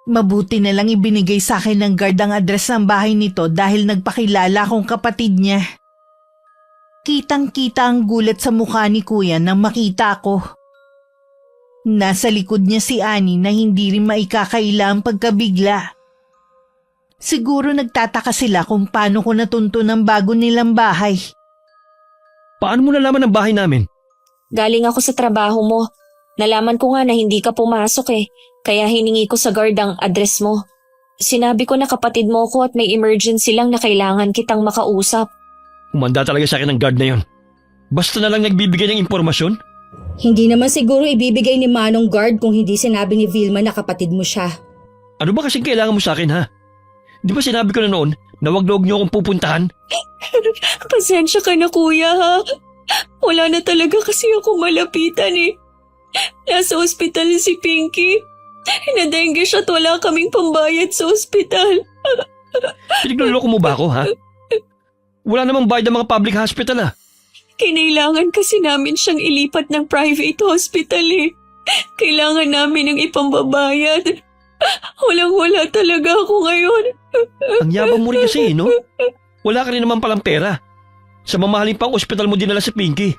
Mabuti na lang ibinigay sa akin ng guard ang address ng bahay nito dahil nagpakilala akong kapatid niya. Kitang-kita ang gulat sa mukha ni Kuya nang makita ako. Nasa likod niya si Annie na hindi rin maikakaila ang pagkabigla. Siguro nagtataka sila kung paano ko natunto ng bago nilang bahay. Paano mo nalaman ang bahay namin? Galing ako sa trabaho mo. Nalaman ko nga na hindi ka pumasok kaya hiningi ko sa guard ang address mo. Sinabi ko na kapatid mo ko at may emergency lang na kailangan kitang makausap. Umanda talaga sa akin ng guard na yon. Basta na lang nagbibigay ng impormasyon? Hindi naman siguro ibibigay ni Manong guard kung hindi sinabi ni Vilma na kapatid mo siya. Ano ba kasing kailangan mo sa akin Di ba sinabi ko na noon na wag niyo akong pupuntahan? Pasensya ka na kuya Wala na talaga kasi ako malapitan Nasa ospital si Pinky. Nadengue siya at wala kaming pambayad sa ospital. Pinagluloko mo ba ako Wala namang bayad ng mga public hospital ah. Kinailangan kasi namin siyang ilipat ng private hospital eh. Kailangan namin ng ipambabayad. Walang-wala talaga ako ngayon. Ang yabang mo rin kasi no? Wala ka rin naman palang pera. Sa mamahaling pang ospital mo dinala si Pinky.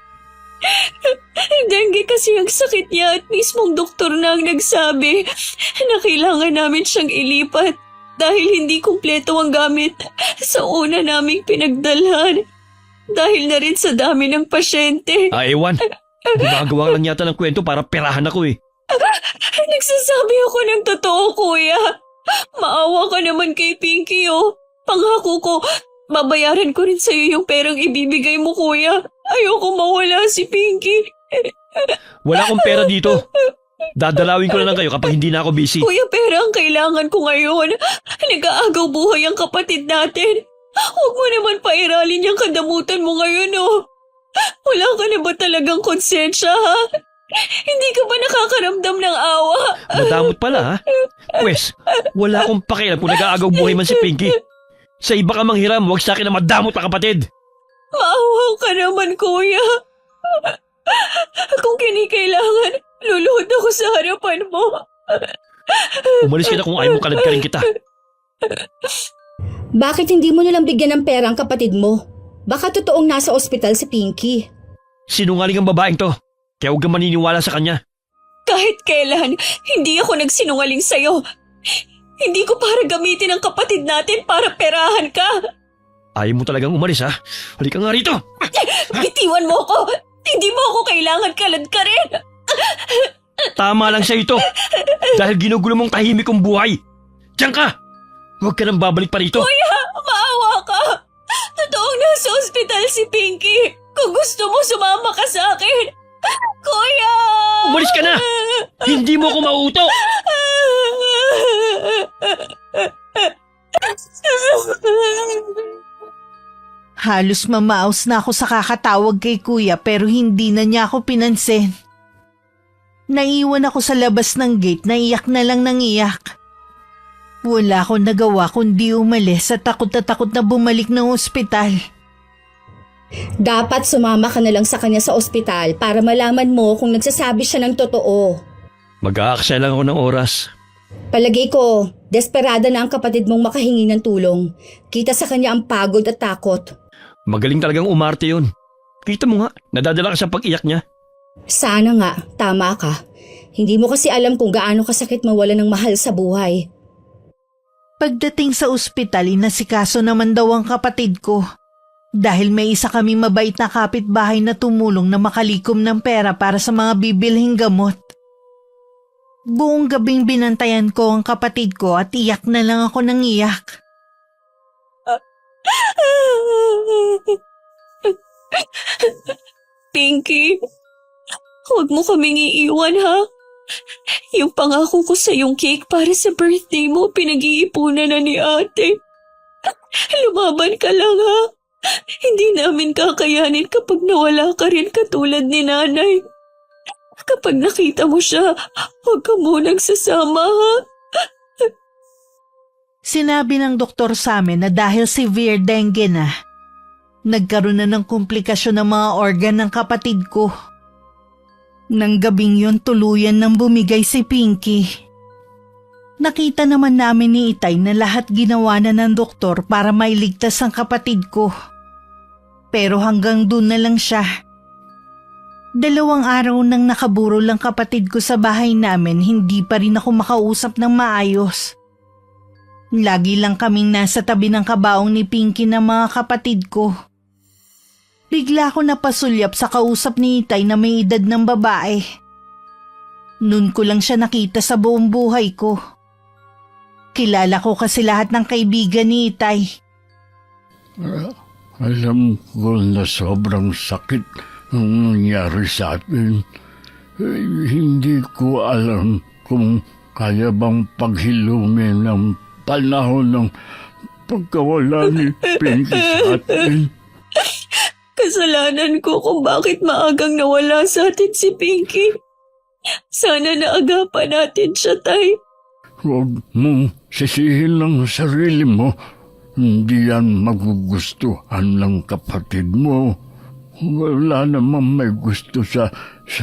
Dengue kasi ang sakit niya at mismong doktor na ang nagsabi na kailangan namin siyang ilipat dahil hindi kumpleto ang gamit sa una naming pinagdalhan. Dahil na rin sa dami ng pasyente. Ewan. Gumagawa lang yata ng kwento para perahan ako eh. Nagsasabi ako ng totoo, kuya. Maawa ka naman kay Pinky, oh. Pangako ko, babayaran ko rin sa'yo yung perang ibibigay mo, kuya. Ayoko mawala si Pinky. Wala akong pera dito. Dadalawin ko na lang kayo kapag hindi na ako busy. Kuya, pera ang kailangan ko ngayon. Nag-aagaw buhay ang kapatid natin. Huwag mo naman pairalin yung kadamutan mo ngayon, oh. Wala ka na ba talagang konsensya, ha? Hindi ka ba nakakaramdam ng awa? Madamot pala ha? Pwes, wala akong pakialam kung nag-aagaw buhay man si Pinky. Sa iba ka manghiram, huwag sa akin na madamot pa kapatid. Maawa ka naman, kuya. Kung kinikailangan, luluhod ako sa harapan mo. Umalis ka na kung ayaw mo kalad ka rin kita. Bakit hindi mo nalang bigyan ng pera ang kapatid mo? Baka totoong nasa ospital si Pinky. Sinungaling ang babaeng to. Kaya huwag kang maniniwala sa kanya. Kahit kailan, hindi ako nagsinungaling sa'yo. Hindi ko para gamitin ang kapatid natin para perahan ka. Ayaw mo talagang umalis ha? Halika nga rito. Bitiwan mo ko. Hindi mo ako kailangan, kalad ka rin. Tama lang sa ito. Dahil ginugulo mong tahimik kong buhay. Diyan ka! Huwag ka nang babalik pa rito. Kuya, maawa ka. Totoong nasa ospital si Pinky. Kung gusto mo, sumama ka sa akin. Kuya! Umalis ka na! Hindi mo ako mauuto! Halos mamaos na ako sa kakatawag kay kuya pero hindi na niya ako pinansin. Naiwan ako sa labas ng gate na iyak na lang ng iyak. Wala akong nagawa kundi umalis at takot na bumalik ng ospital. Dapat sumama ka na lang sa kanya sa ospital para malaman mo kung nagsasabi siya ng totoo. Mag-aaksaya lang ako ng oras. Palagay ko, desperada na ang kapatid mong makahingi ng tulong. Kita sa kanya ang pagod at takot. Magaling talagang umarte yun. Kita mo nga, nadadala ka sa pag-iyak niya. Sana nga, tama ka. Hindi mo kasi alam kung gaano kasakit mawala ng mahal sa buhay. Pagdating sa ospital, inasikaso naman daw ang kapatid ko. Dahil may isa kaming mabait na kapitbahay na tumulong na makalikom ng pera para sa mga bibilhing gamot. Buong gabing binantayan ko ang kapatid ko at iyak na lang ako ng iyak. Pinky, huwag mo kaming iiwan, ha? Yung pangako ko sa yung cake para sa birthday mo, pinag-iipunan na ni ate. Lumaban ka lang, ha? Hindi namin kakayanin kapag nawala ka rin katulad ni nanay. Kapag nakita mo siya, huwag ka munang sasama, ha? Sinabi ng doktor sa amin na dahil severe dengue na, nagkaroon na ng komplikasyon ng mga organ ng kapatid ko. Nang gabing yun, tuluyan nang bumigay si Pinky. Nakita naman namin ni Itay na lahat ginawa na ng doktor para mailigtas ang kapatid ko. Pero hanggang doon na lang siya. 2 araw nang nakaburo lang kapatid ko sa bahay namin, hindi pa rin ako makausap ng maayos. Lagi lang kaming nasa tabi ng kabaong ni Pinky ng mga kapatid ko. Bigla ako napasulyap sa kausap ni Itay na may edad ng babae. Noon ko lang siya nakita sa buong buhay ko. Kilala ko kasi lahat ng kaibigan ni Itay. Alam ko na sobrang sakit ang nangyari sa atin. Hindi ko alam kung kaya bang paghilumin ng panahon ng pagkawala ni Pinky sa atin. Kasalanan ko kung bakit maagang nawala sa atin si Pinky. Sana naagapan natin siya, Tay. Huwag mong sisihin ang sarili mo. Hindi yan magugustuhan ng kapatid mo. Wala namang may gusto sa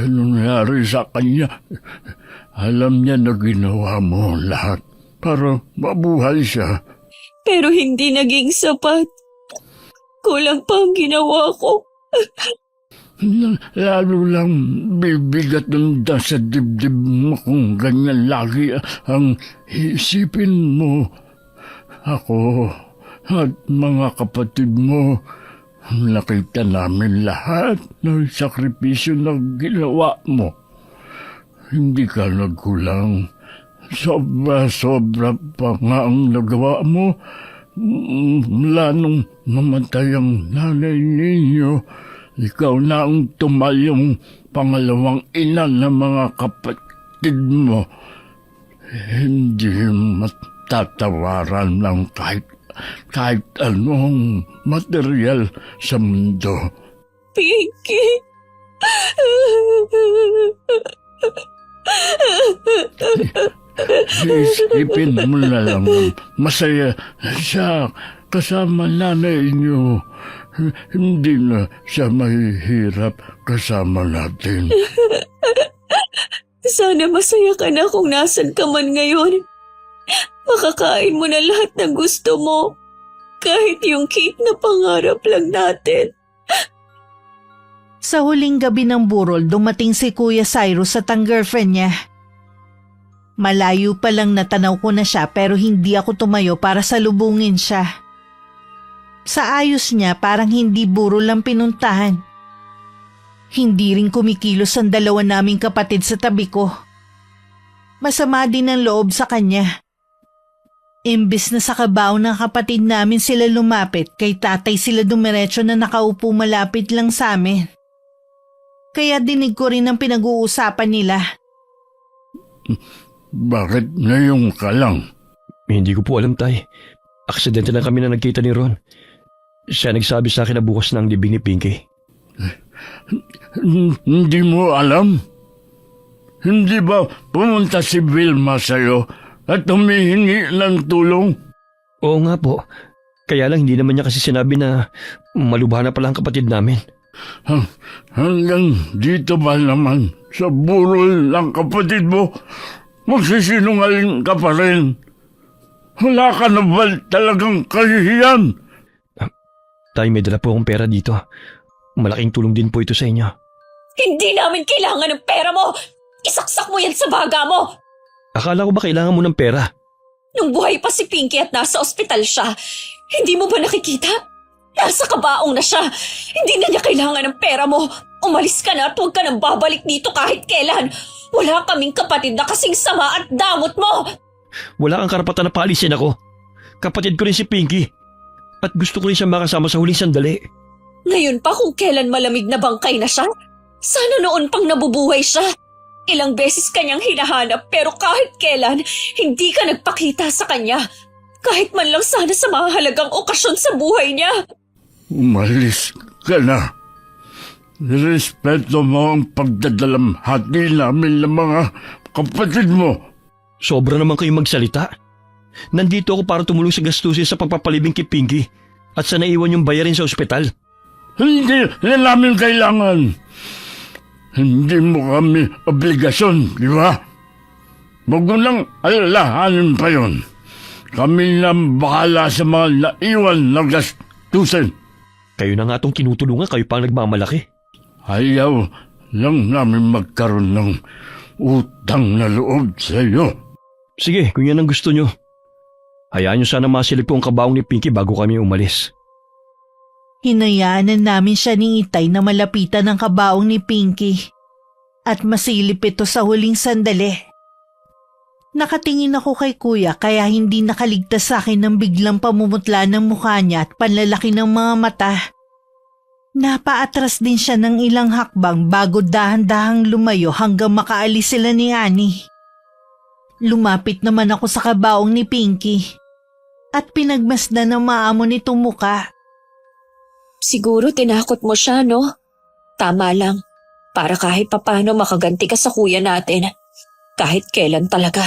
nangyari sa kanya. Alam niya na ginawa mo lahat para mabuhay siya. Pero hindi naging sapat. Kulang pa ang ginawa ko. Lalo lang bibigat ng sa dibdib mo kung ganyan lagi ang isipin mo. Ako at mga kapatid mo, nakita namin lahat ng sakripisyo na ginawa mo. Hindi ka nagkulang. Sobra-sobra pa nga ang nagawa mo. Mula nung namatay ang nanay ninyo, ikaw na ang tumayong pangalawang ina ng mga kapatid mo. Hindi matatawaran ng kahit anong material sa mundo. Pinky! Isipin mo na lang masaya siya kasama nanay niyo. Hindi na siya mahihirap kasama natin. Sana masaya ka na kung nasan ka man ngayon. Makakain mo na lahat ng gusto mo. Kahit yung cake na pangarap lang natin. Sa huling gabi ng burol, dumating si Kuya Cyrus at ang girlfriend niya. Malayo pa lang natanaw ko na siya pero hindi ako tumayo para salubungin siya. Sa ayos niya parang hindi burol ang pinuntahan. Hindi rin kumikilos ang dalawa naming kapatid sa tabi ko. Masama din ang loob sa kanya. Imbes na sa kabaw ng kapatid namin sila lumapit, kay tatay sila dumiretso na nakaupo malapit lang sa amin. Kaya dinig ko rin ang pinag-uusapan nila. Bakit ngayon ka lang? Hindi ko po alam, Tay. Aksidente lang kami na nagkita ni Ron. Siya nagsabi sa akin na bukas na ang libing ni Pinky. Hindi mo alam? Hindi ba pumunta si Vilma sa'yo at humihingi ng tulong? Oo nga po. Kaya lang hindi naman niya kasi sinabi na malubha na pala ang kapatid namin. Hanggang dito ba naman sa burol ng kapatid mo? Magsisinungaling ka pa rin. Wala ka na ba talagang kahihiyan? Tay, may dala po akong pera dito. Malaking tulong din po ito sa inyo. Hindi namin kailangan ng pera mo! Isaksak mo yan sa baga mo! Akala ko ba kailangan mo ng pera? Nung buhay pa si Pinky at nasa ospital siya, hindi mo ba nakikita? Nasa kabaong na siya. Hindi na niya kailangan ng pera mo. Umalis ka na at huwag ka nang babalik dito kahit kailan. Wala kaming kapatid na kasing sama at damot mo. Wala kang karapatan na paalisin ako. Kapatid ko rin si Pinky. At gusto ko rin siya makasama sa huling sandali. Ngayon pa kung kailan malamig na bangkay na siya? Sana noon pang nabubuhay siya. Ilang beses kanyang hinahanap pero kahit kailan, hindi ka nagpakita sa kanya. Kahit man lang sana sa mahalagang okasyon sa buhay niya. Umalis ka na. Respeto mo ang pagdadalamhati namin ng mga kapatid mo. Sobra naman kayong magsalita. Nandito ako para tumulong sa gastusin sa pagpapalibing kay Pinky at sa naiwan yung bayarin sa ospital. Hindi na namin kailangan. Hindi mo kami obligasyon, di ba? Huwag mo nang alalahanin pa yun. Kami na bahala sa mga naiwan na gastusin. Kayo na nga itong tinutulungan, kayo pang nagmamalaki. Ayaw lang namin magkaroon ng utang na loob sa iyo. Sige, kung yan ang gusto nyo. Hayaan nyo sana masilip ko ang kabaong ni Pinky bago kami umalis. Hinayaan na namin siya ni Itay na malapitan ng kabaong ni Pinky at masilip ito sa huling sandali. Nakatingin ako kay Kuya kaya hindi nakaligtas sa akin ng biglang pamumutla ng mukha niya at panlalaki ng mga mata. Napaatras din siya ng ilang hakbang bago dahan-dahang lumayo hanggang makaalis sila ni Annie. Lumapit naman ako sa kabaong ni Pinky at pinagmasdan ng maamo nitong muka. Siguro tinakot mo siya, no? Tama lang. Para kahit papano makaganti ka sa kuya natin. Kahit kailan talaga.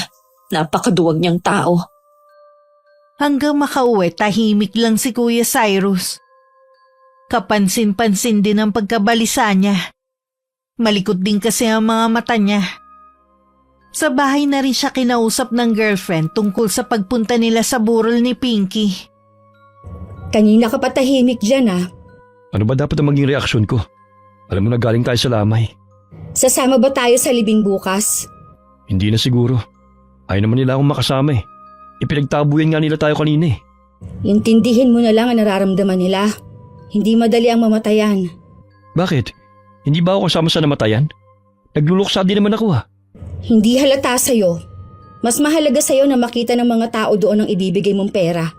Napakaduwag niyang tao. Hanggang makauwi, tahimik lang si Kuya Cyrus. Kapansin-pansin din ang pagkabalisa niya. Malikot din kasi ang mga mata niya. Sa bahay na rin siya kinausap ng girlfriend tungkol sa pagpunta nila sa burol ni Pinky. Kanina ka pa tahimik dyan ah. Ano ba dapat ang maging reaksyon ko? Alam mo na galing tayo sa lamay. Sasama ba tayo sa libing bukas? Hindi na siguro. Ayaw naman nila akong makasama eh. Ipinagtabuyan nga nila tayo kanina eh. Intindihin mo na lang ang nararamdaman nila. Hindi madali ang mamatayan. Bakit? Hindi ba ako kasama sa namatayan? Nagluluksa din naman ako Hindi halata sa'yo. Mas mahalaga sa'yo na makita ng mga tao doon ang ibibigay mong pera.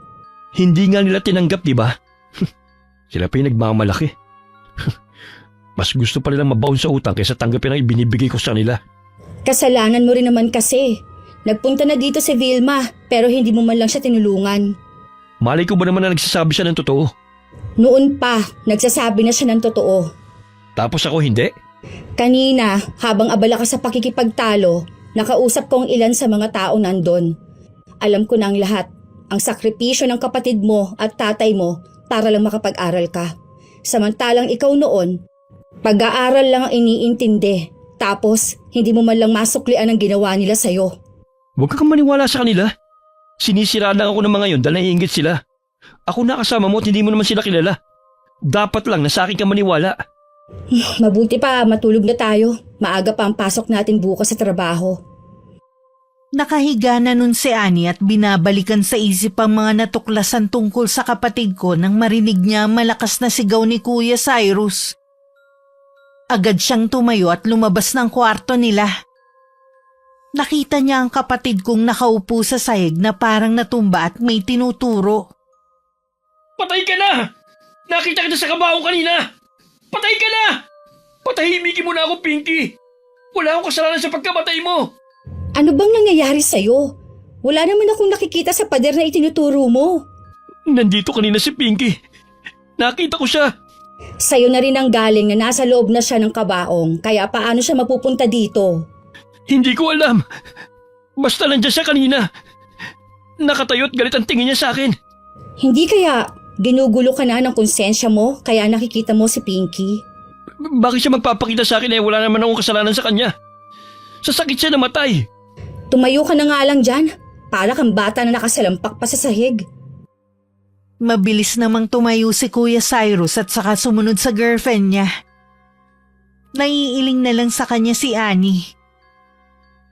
Hindi nga nila tinanggap, di ba? Sila pa yung nagmamalaki. Mas gusto pa nilang mabaon sa utang kaysa tanggapin ang ibinibigay ko sa nila. Kasalanan mo rin naman kasi. Nagpunta na dito si Vilma pero hindi mo man lang siya tinulungan. Malay ko ba naman na nagsasabi siya ng totoo? Noon pa, nagsasabi na siya ng totoo. Tapos ako hindi? Kanina, habang abala ka sa pakikipagtalo, nakausap ko ang ilan sa mga tao nandun. Alam ko na ang lahat. Ang sakripisyo ng kapatid mo at tatay mo para lang makapag-aral ka. Samantalang ikaw noon, pag-aaral lang ang iniintindi. Tapos, hindi mo man lang masuklian ang ginawa nila sa'yo. Huwag kang maniwala sa kanila. Sinisira lang ako ng mga yun dahil naiingit sila. Ako nakasama mo at hindi mo naman sila kilala. Dapat lang na sa akin ka maniwala. Mabuti pa, matulog na tayo. Maaga pa ang pasok natin bukas sa trabaho. Nakahiga na nun si Annie at binabalikan sa isip ang mga natuklasan tungkol sa kapatid ko nang marinig niya ang malakas na sigaw ni Kuya Cyrus. Agad siyang tumayo at lumabas ng kwarto nila. Nakita niya ang kapatid kong nakaupo sa sahig na parang natumba at may tinuturo. Patay ka na! Nakita kita sa kabaong kanina! Patay ka na! Patahimikin mo na ako, Pinky! Wala akong kasalanan sa pagkamatay mo! Ano bang nangyayari sa'yo? Wala naman akong nakikita sa pader na itinuturo mo. Nandito kanina si Pinky. Nakita ko siya. Sa'yo na rin ang galing na nasa loob na siya ng kabaong, kaya paano siya mapupunta dito? Hindi ko alam. Basta nandiyan siya kanina. Nakatayo at galit ang tingin niya sa akin. Hindi kaya ginugulo ka na ng konsensya mo kaya nakikita mo si Pinky? Bakit siya magpapakita sa akin wala naman akong kasalanan sa kanya? Sa sakit siya namatay. Tumayo ka na nga lang dyan. Para kang bata na nakasalampak pa sa sahig. Mabilis namang tumayo si Kuya Cyrus at saka sumunod sa girlfriend niya. Naiiling na lang sa kanya si Annie.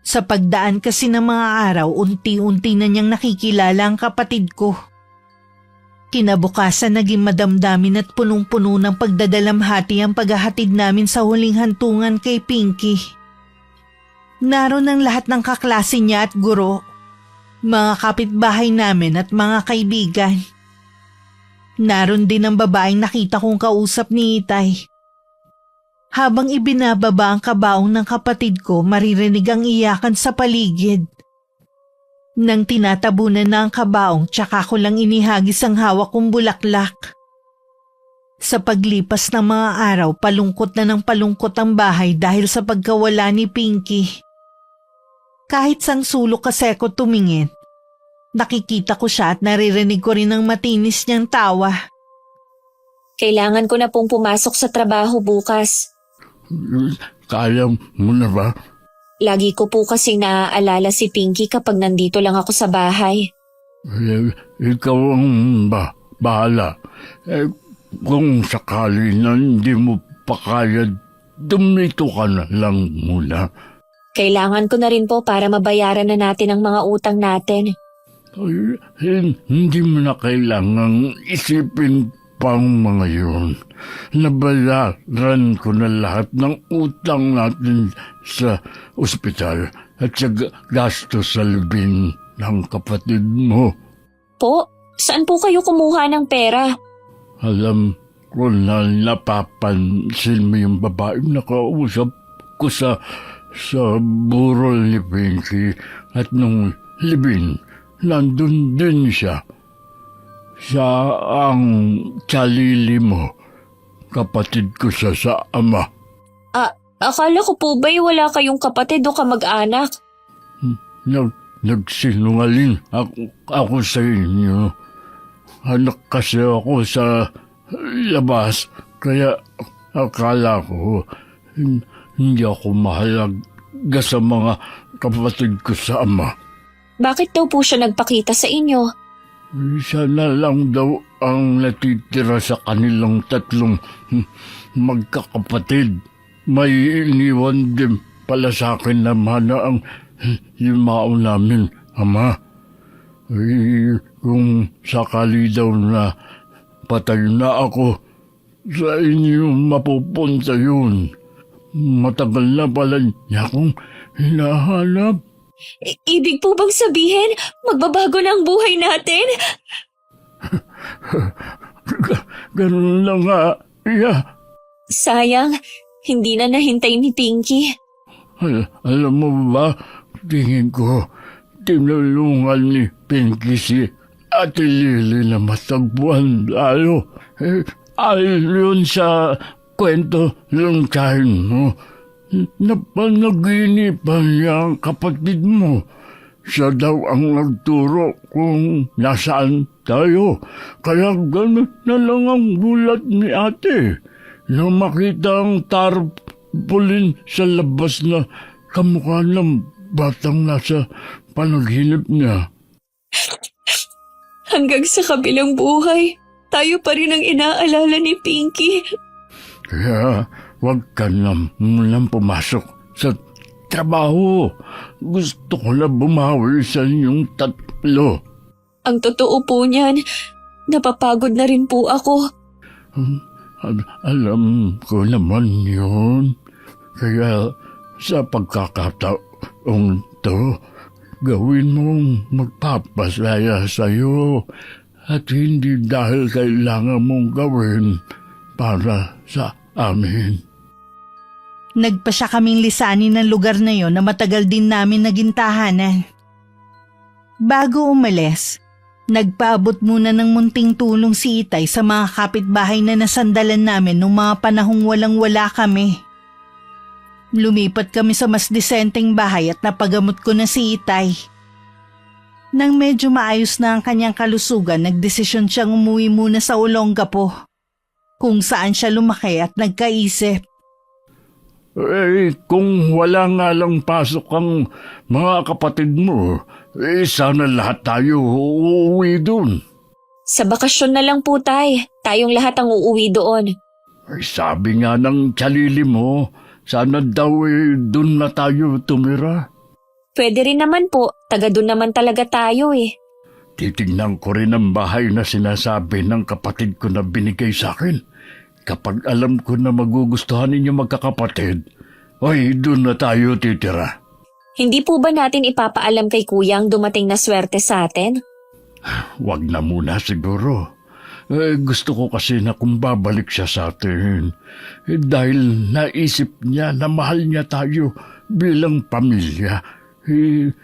Sa pagdaan kasi ng mga araw, unti-unti na niyang nakikilala ang kapatid ko. Kinabukasan naging madamdamin at punong-puno ng pagdadalamhati ang paghahatid namin sa huling hantungan kay Pinky. Naroon ang lahat ng kaklase niya at guro, mga kapitbahay namin at mga kaibigan. Naroon din ang babaeng nakita kong kausap ni Itay. Habang ibinababa ang kabaong ng kapatid ko, maririnig ang iyakan sa paligid. Nang tinatabunan na ang kabaong, tsaka ko lang inihagis ang hawak kong bulaklak. Sa paglipas ng mga araw, palungkot na ng palungkot ang bahay dahil sa pagkawala ni Pinky. Kahit sang sulok kasi ako tumingin, nakikita ko siya at naririnig ko rin ang matinis niyang tawa. Kailangan ko na pong pumasok sa trabaho bukas. Kaya mo na ba? Lagi ko po kasing naaalala si Pinky kapag nandito lang ako sa bahay. Ikaw ang bahala. Kung sakali na hindi mo pa kaya, dumito ka na lang muna. Kailangan ko na rin po para mabayaran na natin ang mga utang natin. Hindi mo na kailangang isipin pang mga yun. Nabayaran ko na lahat ng utang natin sa ospital at sa gasto sa libing ng kapatid mo. Po, saan po kayo kumuha ng pera? Alam ko na napapansin mo yung babaeng nakausap ko sa burol ni Pinky at nung libing, nandun din siya. Siya ang kalili mo. Kapatid ko siya sa ama. Akala ko po ba'y wala kayong kapatid o kamag-anak? nagsinungaling ako sa inyo. Anak kasi ako sa labas, kaya akala ko hindi ako mahalaga sa mga kapatid ko sa ama. Bakit daw po siya nagpakita sa inyo? Siya na lang daw ang natitira sa kanilang tatlong magkakapatid. May iniwan din pala sa akin naman na ang limao namin, ama. Kung sakali daw na patay na ako, sa inyo mapupunta yun. Matagal na pala niya akong hinahanap. Ibig po bang sabihin, magbabago na ang buhay natin? Ganun lang nga, iya. Sayang, hindi na nahintay ni Pinky. Alam mo ba, tingin ko, tinulungan ni Pinky si Ate Lily na matagpuan tayo. Ayon sa kwento ng kain mo, napanaginipan niya ang kapatid mo. Siya daw ang nagturo kung nasaan tayo. Kaya gano'n na lang ang gulat ni ate. Nang makita ang tarpaulin sa labas na kamukha ng batang nasa panaginip niya. Hanggang sa kabilang buhay, tayo pa rin ang inaalala ni Pinky. Kaya huwag ka na munang pumasok sa trabaho. Gusto ko na bumawi sa inyong tatlo. Ang totoo po niyan, napapagod na rin po ako. Alam ko naman yun. Kaya sa pagkakataong to, gawin mong magpapasaya sa'yo at hindi dahil kailangan mong gawin para sa amin. Nagpa siya kaming lisanin ng lugar na yon na matagal din namin naging tahanan. Bago umalis, nagpaabot muna ng munting tulong si Itay sa mga kapitbahay na nasandalan namin nung mga panahong walang-wala kami. Lumipat kami sa mas disenteng bahay at napagamot ko na si Itay. Nang medyo maayos na ang kanyang kalusugan, nagdesisyon siyang umuwi muna sa Olongapo, kung saan siya lumaki at nagkaisip. Kung wala nga lang pasok ang mga kapatid mo, sana lahat tayo uuwi dun. Sa bakasyon na lang po, Tay. Tayong lahat ang uuwi doon. Sabi nga ng tsalili mo, sana daw dun na tayo tumira. Pwede rin naman po, taga doon naman talaga tayo eh. Titignan ko rin ang bahay na sinasabi ng kapatid ko na binigay sa akin. Kapag alam ko na magugustuhan ninyo magkakapatid, dun na tayo titira. Hindi po ba natin ipapaalam kay Kuya ang dumating na swerte sa atin? Wag na muna siguro. Gusto ko kasi na kung babalik siya sa atin. Dahil naisip niya na mahal niya tayo bilang pamilya.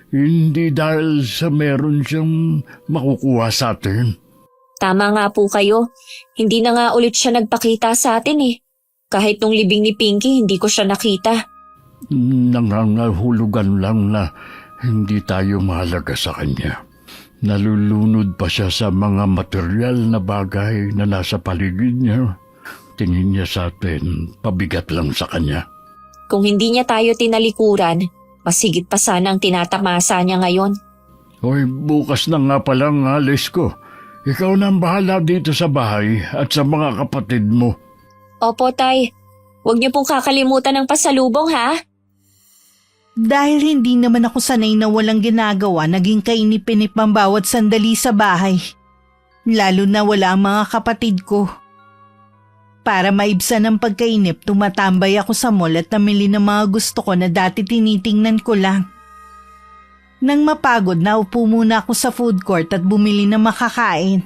Hindi dahil sa meron siyang makukuha sa atin. Tama nga po kayo. Hindi na nga ulit siya nagpakita sa atin eh. Kahit nung libing ni Pinky, hindi ko siya nakita. Nangangahulugan lang na hindi tayo mahalaga sa kanya. Nalulunod pa siya sa mga material na bagay na nasa paligid niya. Tingin niya sa atin, pabigat lang sa kanya. Kung hindi niya tayo tinalikuran, mas higit pa sana ang tinatamasa niya ngayon. Bukas na nga palang alis ko. Ikaw na ang bahala dito sa bahay at sa mga kapatid mo. Opo, Tay. Huwag niyo pong kakalimutan ng pasalubong, ha? Dahil hindi naman ako sanay na walang ginagawa, naging kainip-inip ang bawat sandali sa bahay. Lalo na wala ang mga kapatid ko. Para maibsan ang pagkainip, tumatambay ako sa mall at namili ng mga gusto ko na dati tinitingnan ko lang. Nang mapagod, naupo muna ako sa food court at bumili ng makakain.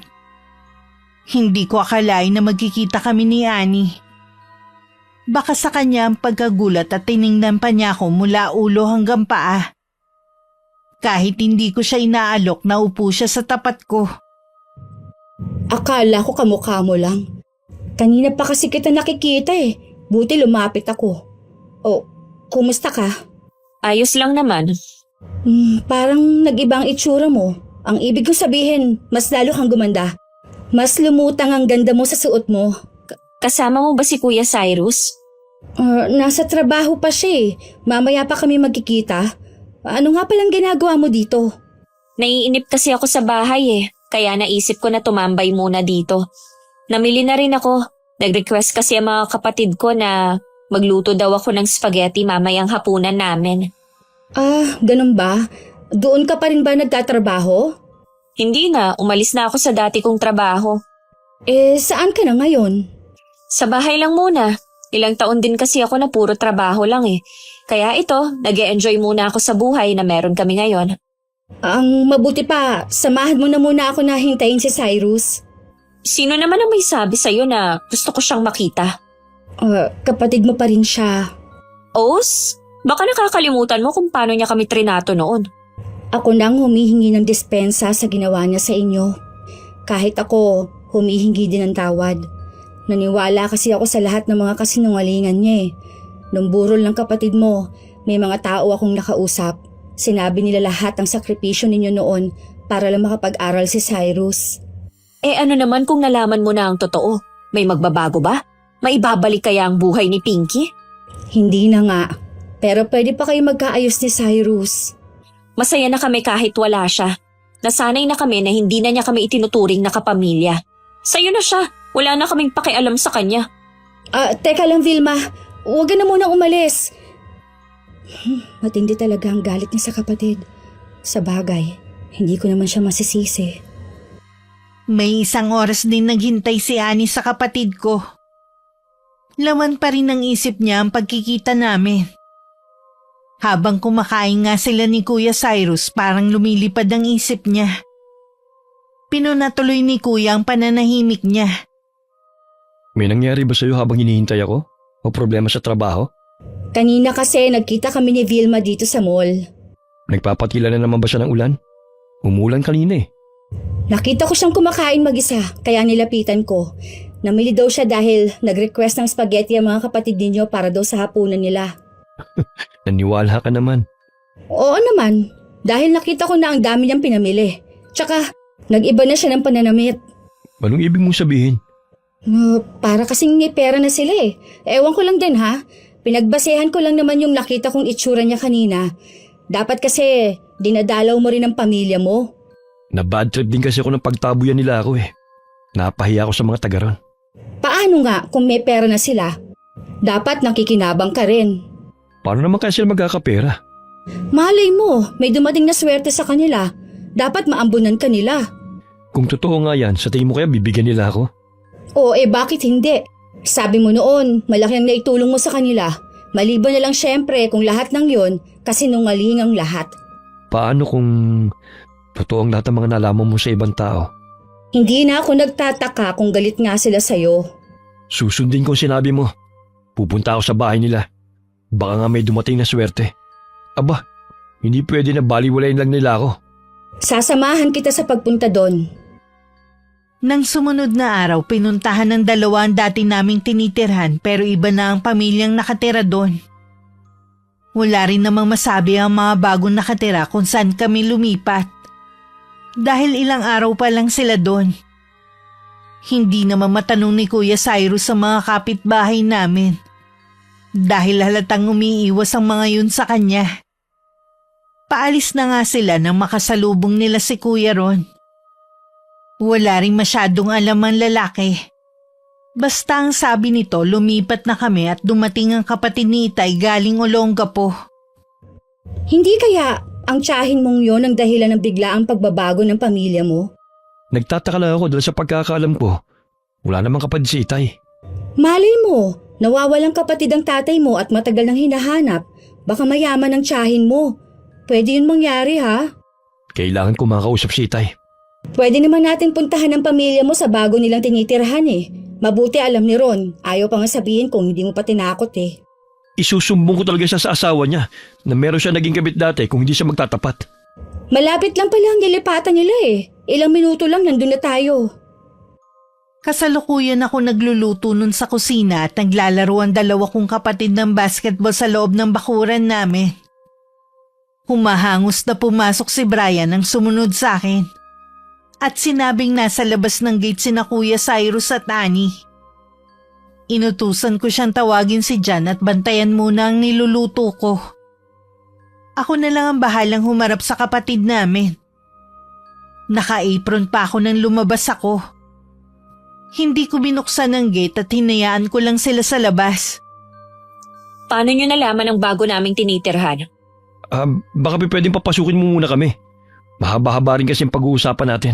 Hindi ko akalain na magkikita kami ni Annie. Baka sa kanya ang pagkagulat at tiningnan pa niya ako mula ulo hanggang paa. Kahit hindi ko siya inaalok, naupo siya sa tapat ko. Akala ko kamukha mo lang. Kanina pa kasi kita nakikita eh. Buti lumapit ako. Oh, kumusta ka? Ayos lang naman. Parang nag-ibang itsura mo. Ang ibig kong sabihin, mas lalo kang gumanda. Mas lumutang ang ganda mo sa suot mo. Kasama mo ba si Kuya Cyrus? Nasa trabaho pa siya eh. Mamaya pa kami magkikita. Ano nga palang ginagawa mo dito? Naiinip kasi ako sa bahay kaya naisip ko na tumambay muna dito. Namili na rin ako. Nag-request kasi ang mga kapatid ko na magluto daw ako ng spaghetti mamayang hapunan namin. Ganun ba? Doon ka pa rin ba nagtatrabaho? Hindi na, umalis na ako sa dati kong trabaho. Saan ka na ngayon? Sa bahay lang muna. Ilang taon din kasi ako na puro trabaho lang Kaya ito, nag-e-enjoy muna ako sa buhay na meron kami ngayon. Ang mabuti pa, samahan mo na muna ako na hintayin si Cyrus. Sino naman ang may sabi sa'yo na gusto ko siyang makita? Kapatid mo pa rin siya. Os, baka nakakalimutan mo kung paano niya kami trinato noon. Ako nang humihingi ng dispensa sa ginawa niya sa inyo. Kahit ako, humihingi din ng tawad. Naniwala kasi ako sa lahat ng mga kasinungalingan niya Nung burol ng kapatid mo, may mga tao akong nakausap. Sinabi nila lahat ang sakripisyo ninyo noon para lang makapag-aral si Cyrus. Ano naman kung nalaman mo na ang totoo? May magbabago ba? Maibabalik kaya ang buhay ni Pinky? Hindi na nga. Pero pwede pa kayo magkaayos ni Cyrus. Masaya na kami kahit wala siya. Nasanay na kami na hindi na niya kami itinuturing na kapamilya. Sa'yo na siya. Wala na kaming pakialam sa kanya. Teka lang Vilma. Huwag ka na munang umalis. Matindi talaga ang galit niya sa kapatid. Sa bagay, hindi ko naman siya masisisi. May 1 oras din naghintay si Annie sa kapatid ko. Laman pa rin ng isip niya ang pagkikita namin. Habang kumakain nga sila ni Kuya Cyrus, parang lumilipad ang isip niya. Pinunatuloy ni Kuya ang pananahimik niya. May nangyari ba sa'yo habang hinihintay ako? O problema sa trabaho? Kanina kasi nagkita kami ni Vilma dito sa mall. Nagpapatila na naman ba siya ng ulan? Umulan kanina Nakita ko siyang kumakain mag-isa, kaya nilapitan ko. Namili daw siya dahil nag-request ng spaghetti ang mga kapatid ninyo para daw sa hapunan nila. Naniwala ka naman. Oo naman, dahil nakita ko na ang dami niyang pinamili. Tsaka, nag-iba na siya ng pananamit. Anong ibig mong sabihin? Para kasing may pera na sila Ewan ko lang din ha. Pinagbasehan ko lang naman yung nakita kong itsura niya kanina. Dapat kasi dinadalaw mo rin ang pamilya mo. Na-bad trip din kasi ako ng pagtabuyan nila ako Napahiya ako sa mga taga-ron. Paano nga kung may pera na sila? Dapat nakikinabang ka rin. Paano naman kaya sila magkakapera? Malay mo, may dumating na swerte sa kanila. Dapat maambunan ka nila. Kung totoo nga yan, sa tingin mo kaya bibigyan nila ako? Bakit hindi? Sabi mo noon, malaki ang naitulong mo sa kanila. Maliban na lang syempre kung lahat ng yon kasi nungaling ang lahat. Paano kung totoo ang lahat ng mga nalaman mo sa ibang tao? Hindi na ako nagtataka kung galit nga sila sa'yo. Susundin ko ang sinabi mo. Pupunta ako sa bahay nila. Baka nga may dumating na swerte. Aba, hindi pwede na baliwalayin lang nila ako. Sasamahan kita sa pagpunta doon. Nang sumunod na araw, pinuntahan ng 2 ang dati naming tinitirhan pero iba na ang pamilyang nakatira doon. Wala rin namang masabi ang mga bagong nakatira kung saan kami lumipat. Dahil ilang araw pa lang sila doon. Hindi naman matanong ni Kuya Cyrus sa mga kapitbahay namin. Dahil halatang umiiwas ang mga yun sa kanya. Paalis na nga sila nang makasalubong nila si Kuya Ron. Wala rin masyadong alam ang lalaki. Basta ang sabi nito, lumipat na kami at dumating ang kapatid ni Itay galing Olongapo. Hindi kaya ang tiyahin mong yon ang dahilan ng biglaang pagbabago ng pamilya mo? Nagtataka lang ako dahil sa pagkakaalam ko. Wala namang kapatid si Itay. Malay mo, nawawalang kapatid ang tatay mo at matagal nang hinahanap. Baka mayaman ang tiyahin mo. Pwede yun mangyari ha? Kailangan ko makausap si Itay. Pwede naman natin puntahan ang pamilya mo sa bago nilang tinitirhan Mabuti alam ni Ron, ayaw pa nga sabihin kung hindi mo pa tinakot Isusumbong ko talaga siya sa asawa niya na meron siya naging kabit dati kung hindi siya magtatapat. Malapit lang pala ang nilipatan nila Ilang minuto lang nandun na tayo. Kasalukuyan ako nagluluto nun sa kusina at naglalaro ang 2 kong kapatid ng basketball sa loob ng bakuran namin. Humahangos na pumasok si Brian nang sumunod sa akin. At sinabing nasa labas ng gate sina Kuya Cyrus at Annie. Inutusan ko siyang tawagin si Jan at bantayan muna ang niluluto ko. Ako na lang ang bahalang humarap sa kapatid namin. Naka-apron pa ako nang lumabas ako. Hindi ko binuksan ang gate at hinayaan ko lang sila sa labas. Paano nyo nalaman ang bago naming tinitirhan? Baka pwedeng papasukin mo muna kami. Mahaba-haba rin kasi ang pag-uusapan natin.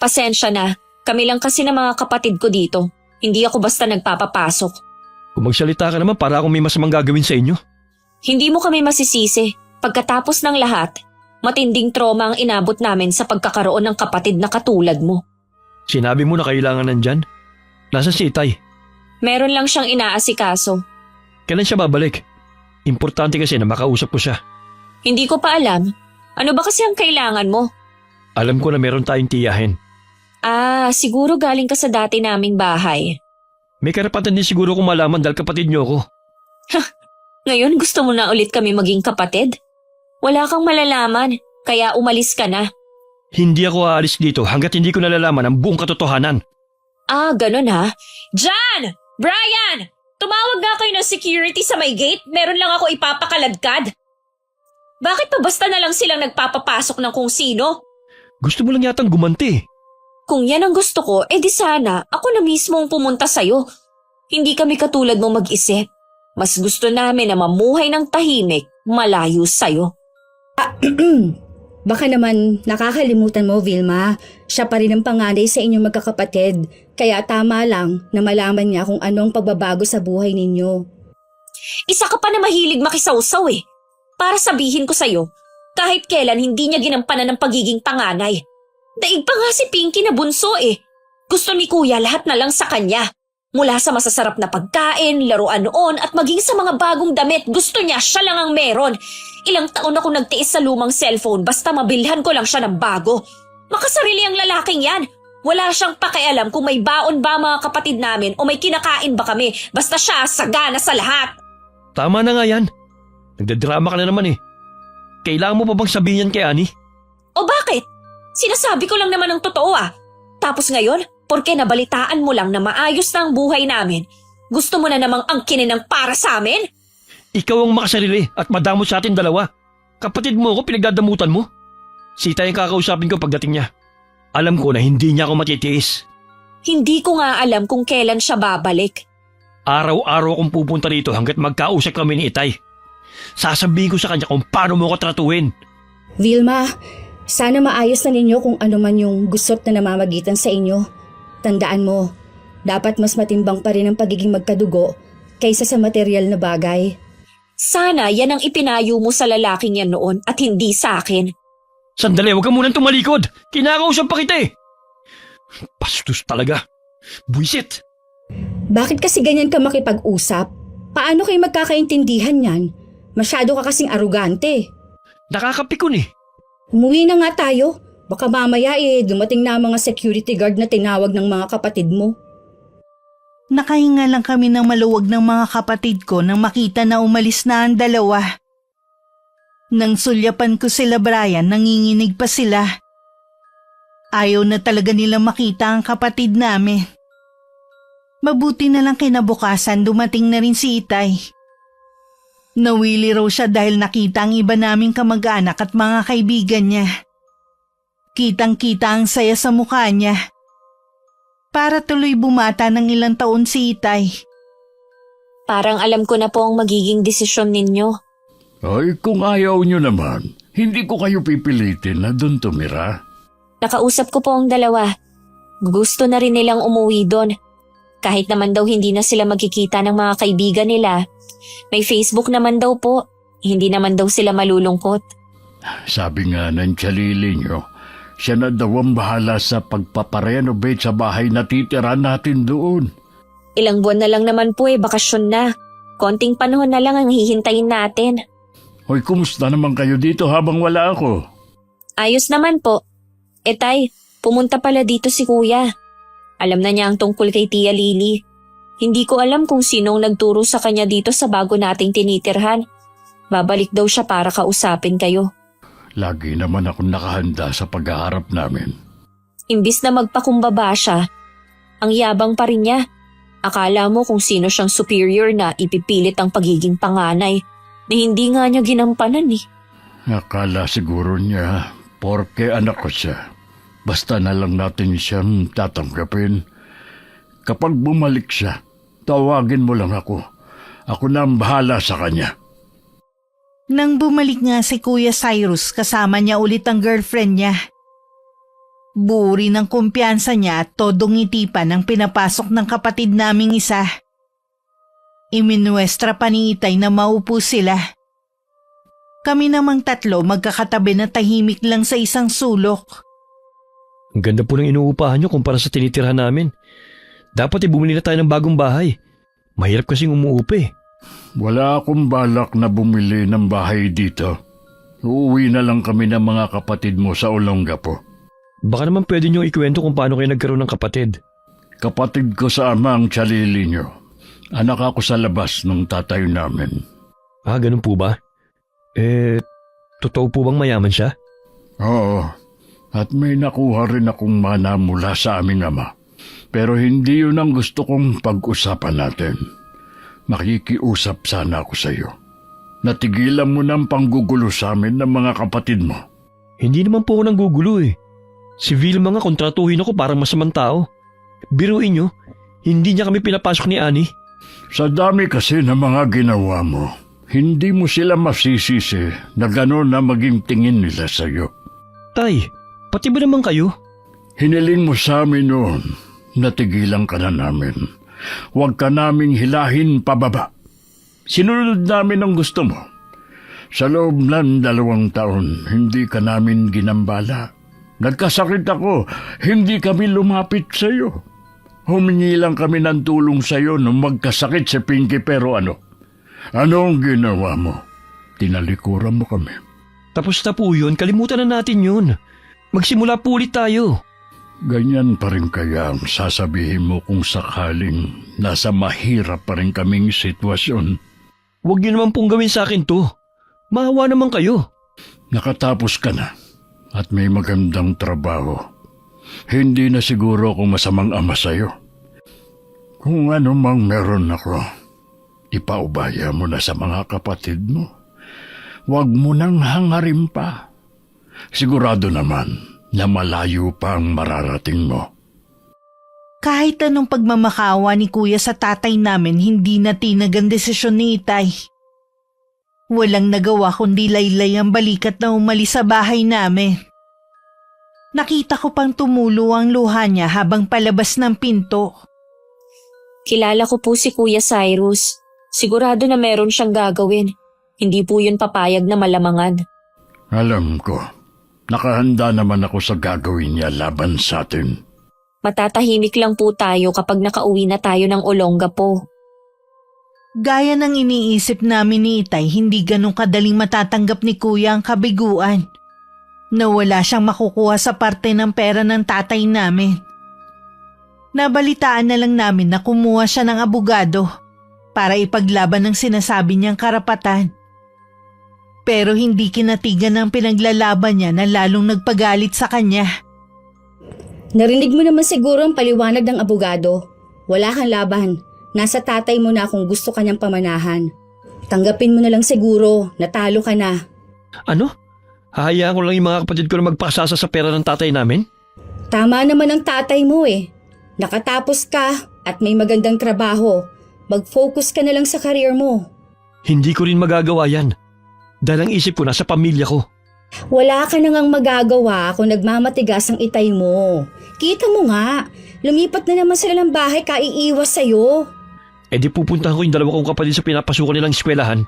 Pasensya na. Kami lang kasi ng mga kapatid ko dito. Hindi ako basta nagpapapasok. Kung magsalita ka naman para akong may masamang gagawin sa inyo. Hindi mo kami masisisi. Pagkatapos ng lahat, matinding trauma ang inabot namin sa pagkakaroon ng kapatid na katulad mo. Sinabi mo na kailangan nandyan. Nasaan si Itay? Meron lang siyang inaasikaso. Kailan siya babalik? Importante kasi na makausap ko siya. Hindi ko pa alam. Ano ba kasi ang kailangan mo? Alam ko na meron tayong tiyahin. Siguro galing ka sa dati naming bahay. May karapatan din siguro kung malaman dahil kapatid niyo ako. Ngayon gusto mo na ulit kami maging kapatid? Wala kang malalaman, kaya umalis ka na. Hindi ako aalis dito hanggat hindi ko nalalaman ang buong katotohanan. Ganun ha? Jan! Brian! Tumawag nga kayo ng security sa may gate. Meron lang ako ipapakaladkad. Bakit pa basta na lang silang nagpapapasok ng kung sino? Gusto mo lang yatang gumanti. Kung yan ang gusto ko, di sana ako na mismo ang pumunta sa'yo. Hindi kami katulad mo mag-isip. Mas gusto namin na mamuhay ng tahimik, malayo sa'yo. Baka naman nakakalimutan mo, Vilma. Siya pa rin ang panganay sa inyong magkakapatid. Kaya tama lang na malaman niya kung anong pagbabago sa buhay ninyo. Isa ka pa na mahilig makisawsaw eh. Para sabihin ko sa'yo, kahit kailan hindi niya ginampanan ng pagiging panganay. Daig pa nga si Pinky na bunso eh. Gusto ni Kuya lahat na lang sa kanya. Mula sa masasarap na pagkain, laruan noon at maging sa mga bagong damit, gusto niya siya lang ang meron. Ilang taon ako nagtiis sa lumang cellphone basta mabilhan ko lang siya ng bago. Makasarili ang lalaking yan. Wala siyang pakialam kung may baon ba mga kapatid namin o may kinakain ba kami. Basta siya sagana sa lahat. Tama na nga yan. Nagdadrama ka na naman eh. Kailangan mo pa bang sabihin yan kay Annie? O bakit? Sinasabi ko lang naman ang totoo ah. Tapos ngayon, porke nabalitaan mo lang na maayos na ang buhay namin, gusto mo na namang angkinin ng para sa amin? Ikaw ang makasarili at madamot sa atin dalawa. Kapatid mo ako pinagdadamutan mo. Si Itay ang kakausapin ko pagdating niya. Alam ko na hindi niya ako matitiis. Hindi ko nga alam kung kailan siya babalik. Araw-araw akong pupunta rito hanggat magkausap kami ni Itay. Sasabihin ko sa kanya kung paano mo ko tratuhin. Vilma, sana maayos na ninyo kung ano man yung gusot na namamagitan sa inyo. Tandaan mo, dapat mas matimbang pa rin ang pagiging magkadugo kaysa sa material na bagay. Sana yan ang ipinayo mo sa lalaking yan noon at hindi sa akin. Sandali, huwag ka munang tumalikod. Kinakausap pa kita eh. Bastos talaga. Buisit. Bakit kasi ganyan ka makipag-usap? Paano kayo magkakaintindihan yan? Masyado ka kasing arugante. Nakakapikon eh. Umuwi na nga tayo. Baka mamaya dumating na ang mga security guard na tinawag ng mga kapatid mo. Nakahinga lang kami ng maluwag ng mga kapatid ko nang makita na umalis na ang dalawa. Nang sulyapan ko sila Brian, nanginginig pa sila. Ayaw na talaga nilang makita ang kapatid namin. Mabuti na lang kinabukasan dumating na rin si Itay. Nawili raw siya dahil nakita ang iba naming kamag-anak at mga kaibigan niya. Kitang-kita ang saya sa mukha niya. Para tuloy bumata ng ilang taon si Itay. Parang alam ko na po ang magiging desisyon ninyo. Ay, kung ayaw nyo naman, hindi ko kayo pipilitin na doon tumira. Nakausap ko po ang dalawa. Gusto na rin nilang umuwi doon. Kahit naman daw hindi na sila magkikita ng mga kaibigan nila. May Facebook naman daw po. Hindi naman daw sila malulungkot. Sabi nga ng tsalili nyo, siya na daw ang bahala sa pagpaparenovate sa bahay na titira natin doon. Ilang buwan na lang naman po bakasyon na. Konting panahon na lang ang hihintayin natin. Hoy, kumusta naman kayo dito habang wala ako? Ayos naman po. Tay, pumunta pala dito si Kuya. Alam na niya ang tungkol kay Tia Lily. Hindi ko alam kung sinong nagturo sa kanya dito sa bago nating tinitirhan. Babalik daw siya para kausapin kayo. Lagi naman akong nakahanda sa pag-aarap namin. Imbis na magpakumbaba siya, ang yabang pa rin niya. Akala mo kung sino siyang superior na ipipilit ang pagiging panganay na hindi nga niya ginampanan eh. Akala siguro niya, porke anak ko siya. Basta na lang natin siyang tatanggapin. Kapag bumalik siya, tawagin mo lang ako. Ako na ang bahala sa kanya. Nang bumalik nga si Kuya Cyrus, kasama niya ulit ang girlfriend niya. Buo rin ang kumpiyansa niya at todong ngiti pa ng pinapasok ng kapatid naming isa. Iminuestra pa ni Itay na maupo sila. Kami namang tatlo magkakatabi na tahimik lang sa isang sulok. Ang ganda po ng inuupahan nyo kumpara sa tinitirhan namin. Dapat bumili na tayo ng bagong bahay. Mahirap kasing umuupi. Wala akong balak na bumili ng bahay dito. Uuwi na lang kami ng mga kapatid mo sa Olongapo. Baka naman pwede nyo ikwento kung paano kayo nagkaroon ng kapatid. Kapatid ko sa ama ang tsalili nyo. Anak ako sa labas ng tatay namin. Ah, ganun po ba? Totoo po bang mayaman siya? Oo, at may nakuha rin akong mana mula sa aming ama. Pero hindi yun ang gusto kong pag-usapan natin. Makikiusap sana ako sa iyo. Natigilan mo ng panggugulo sa amin ng mga kapatid mo. Hindi naman po ako nang gugulo eh. Si Vilma nga kontratuhin ako parang masamang tao. Biruin nyo, hindi niya kami pinapasok ni Annie. Sa dami kasi ng mga ginawa mo, hindi mo sila masisisi na gano'n na maging tingin nila sa iyo. Tay, pati ba naman kayo? Hiniling mo sa amin noon, natigilan ka na namin. Huwag ka naming hilahin pababa. Sinunod namin ang gusto mo. Sa loob ng 2 taon, hindi ka namin ginambala. Nagkasakit ako, hindi kami lumapit sa iyo. Humingi lang kami ng tulong sa iyo nung magkasakit si Pinky pero ano? Ano ang ginawa mo? Tinalikuran mo kami. Tapos na po yun, kalimutan na natin yun. Magsimula po ulit tayo. Ganyan pa rin kaya ang sasabihin mo kung sakaling nasa mahirap pa rin kaming sitwasyon. Huwag niyo naman pong gawin sa akin to. Maawa naman kayo. Nakatapos ka na at may magandang trabaho. Hindi na siguro ako masamang ama sa'yo. Kung ano mang meron ako, ipaubaya mo na sa mga kapatid mo. Huwag mo nang hangarin pa. Sigurado naman na malayo pa ang mararating mo. Kahit anong pagmamakawa ni Kuya sa tatay namin, hindi na tinag ang desisyon ni Itay. Walang nagawa kundi laylay ang balikat na umalis sa bahay namin. Nakita ko pang tumulo ang luha niya habang palabas ng pinto. Kilala ko po si Kuya Cyrus. Sigurado na meron siyang gagawin. Hindi po yun papayag na malamangan. Alam ko, nakahanda naman ako sa gagawin niya laban sa atin. Matatahimik lang po tayo kapag nakauwi na tayo ng Olongapo. Gaya ng iniisip namin ni Itay, hindi ganun kadaling matatanggap ni Kuya ang kabiguan. Na wala siyang makukuha sa parte ng pera ng tatay namin. Nabalitaan na lang namin na kumuha siya ng abogado para ipaglaban ang sinasabi niyang karapatan. Pero hindi kinatigan ng pinaglalaban niya na lalong nagpagalit sa kanya. Narinig mo naman siguro ang paliwanag ng abogado. Wala kang laban. Nasa tatay mo na kung gusto kanyang pamanahan. Tanggapin mo na lang siguro, natalo ka na. Ano? Hahayaan ko lang yung mga kapatid ko na magpakasasa sa pera ng tatay namin? Tama naman ang tatay mo eh. Nakatapos ka at may magandang trabaho. Mag-focus ka na lang sa career mo. Hindi ko rin magagawa yan. Dahil ang isip ko nasa pamilya ko. Wala ka na ngang magagawa kung nagmamatigas ang Itay mo. Kita mo nga, lumipat na naman sila ng bahay kaiiwas sa'yo. E di pupuntahan ko yung 2 kong kapatid sa pinapasukan nilang eskwelahan.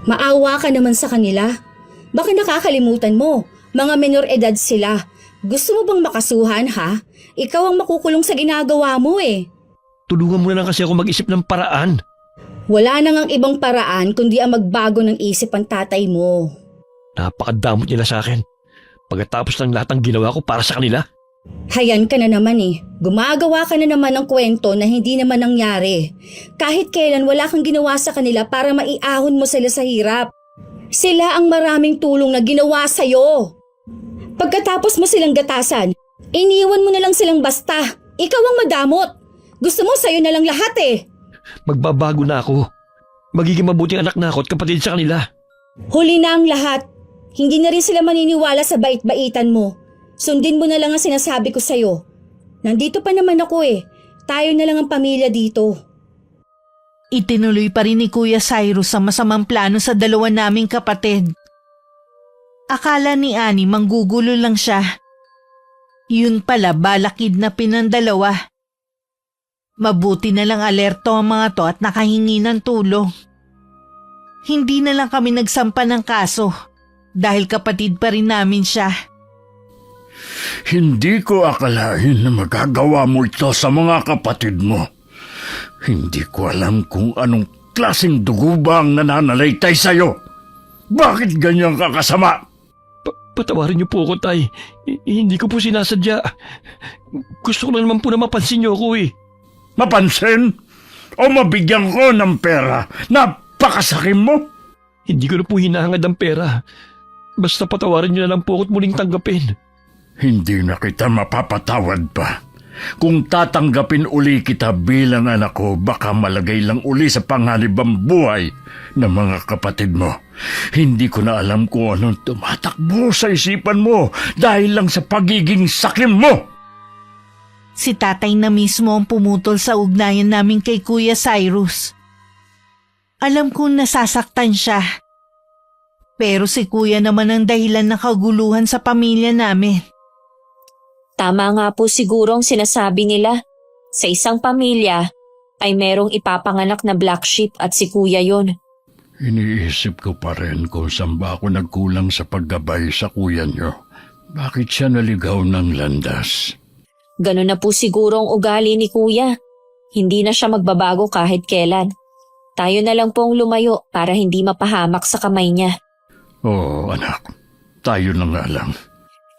Maawa ka naman sa kanila. Baka nakakalimutan mo, mga menor edad sila. Gusto mo bang makasuhan ha? Ikaw ang makukulong sa ginagawa mo eh. Tulungan mo na lang kasi ako mag-isip ng paraan. Wala na ngang ibang paraan kundi ang magbago ng isip ang tatay mo. Napakadamot nila sa akin. Pagkatapos ng lahat ng ginawa ko para sa kanila. Hayan ka na naman eh. Gumagawa ka na naman ng kwento na hindi naman nangyari. Kahit kailan wala kang ginawa sa kanila para maiahon mo sila sa hirap. Sila ang maraming tulong na ginawa sa'yo. Pagkatapos mo silang gatasan, iniwan mo na lang silang basta. Ikaw ang madamot. Gusto mo sa'yo na lang lahat eh. Magbabago na ako. Magiging mabuting anak na ako at kapatid sa kanila. Huli na ang lahat. Hindi na rin sila maniniwala sa bait-baitan mo. Sundin mo na lang ang sinasabi ko sa'yo. Nandito pa naman ako eh. Tayo na lang ang pamilya dito. Itinuloy pa rin ni Kuya Cyrus ang masamang plano sa dalawa naming kapatid. Akala ni Annie manggugulo lang siya. Yun pala balakid na pinandalawa. Mabuti na lang alerto ang mga to at nakahingi ng tulong. Hindi na lang kami nagsampa ng kaso dahil kapatid pa rin namin siya. Hindi ko akalain na magagawa mo ito sa mga kapatid mo. Hindi ko alam kung anong klaseng dugo ba ang nananalaytay sa'yo. Bakit ganyan ka kasama? Patawarin niyo po ako, Tay. Hindi ko po sinasadya. Gusto ko lang naman po na mapansin niyo ako eh. Mapansin? O mabigyan ko ng pera? Napakasakim mo? Hindi ko na po hinahangad ang pera. Basta patawarin niyo na lang po ako at muling tanggapin. Hindi na kita mapapatawad pa. Kung tatanggapin uli kita bilang anak ko, baka malagay lang uli sa panganib ang buhay ng mga kapatid mo. Hindi ko na alam kung anong tumatakbo sa isipan mo dahil lang sa pagiging sakim mo. Si tatay na mismo ang pumutol sa ugnayan namin kay Kuya Cyrus. Alam kong nasasaktan siya. Pero si Kuya naman ang dahilan ng kaguluhan sa pamilya namin. Tama nga po siguro ang sinasabi nila. Sa isang pamilya ay merong ipapanganak na black sheep at si Kuya yon. Iniisip ko pa rin kung saan ba ako nagkulang sa paggabay sa kuya niyo. Bakit siya naligaw ng landas? Ganun na po siguro ang ugali ni Kuya. Hindi na siya magbabago kahit kailan. Tayo na lang pong lumayo para hindi mapahamak sa kamay niya. Oo, anak. Tayo na nga lang.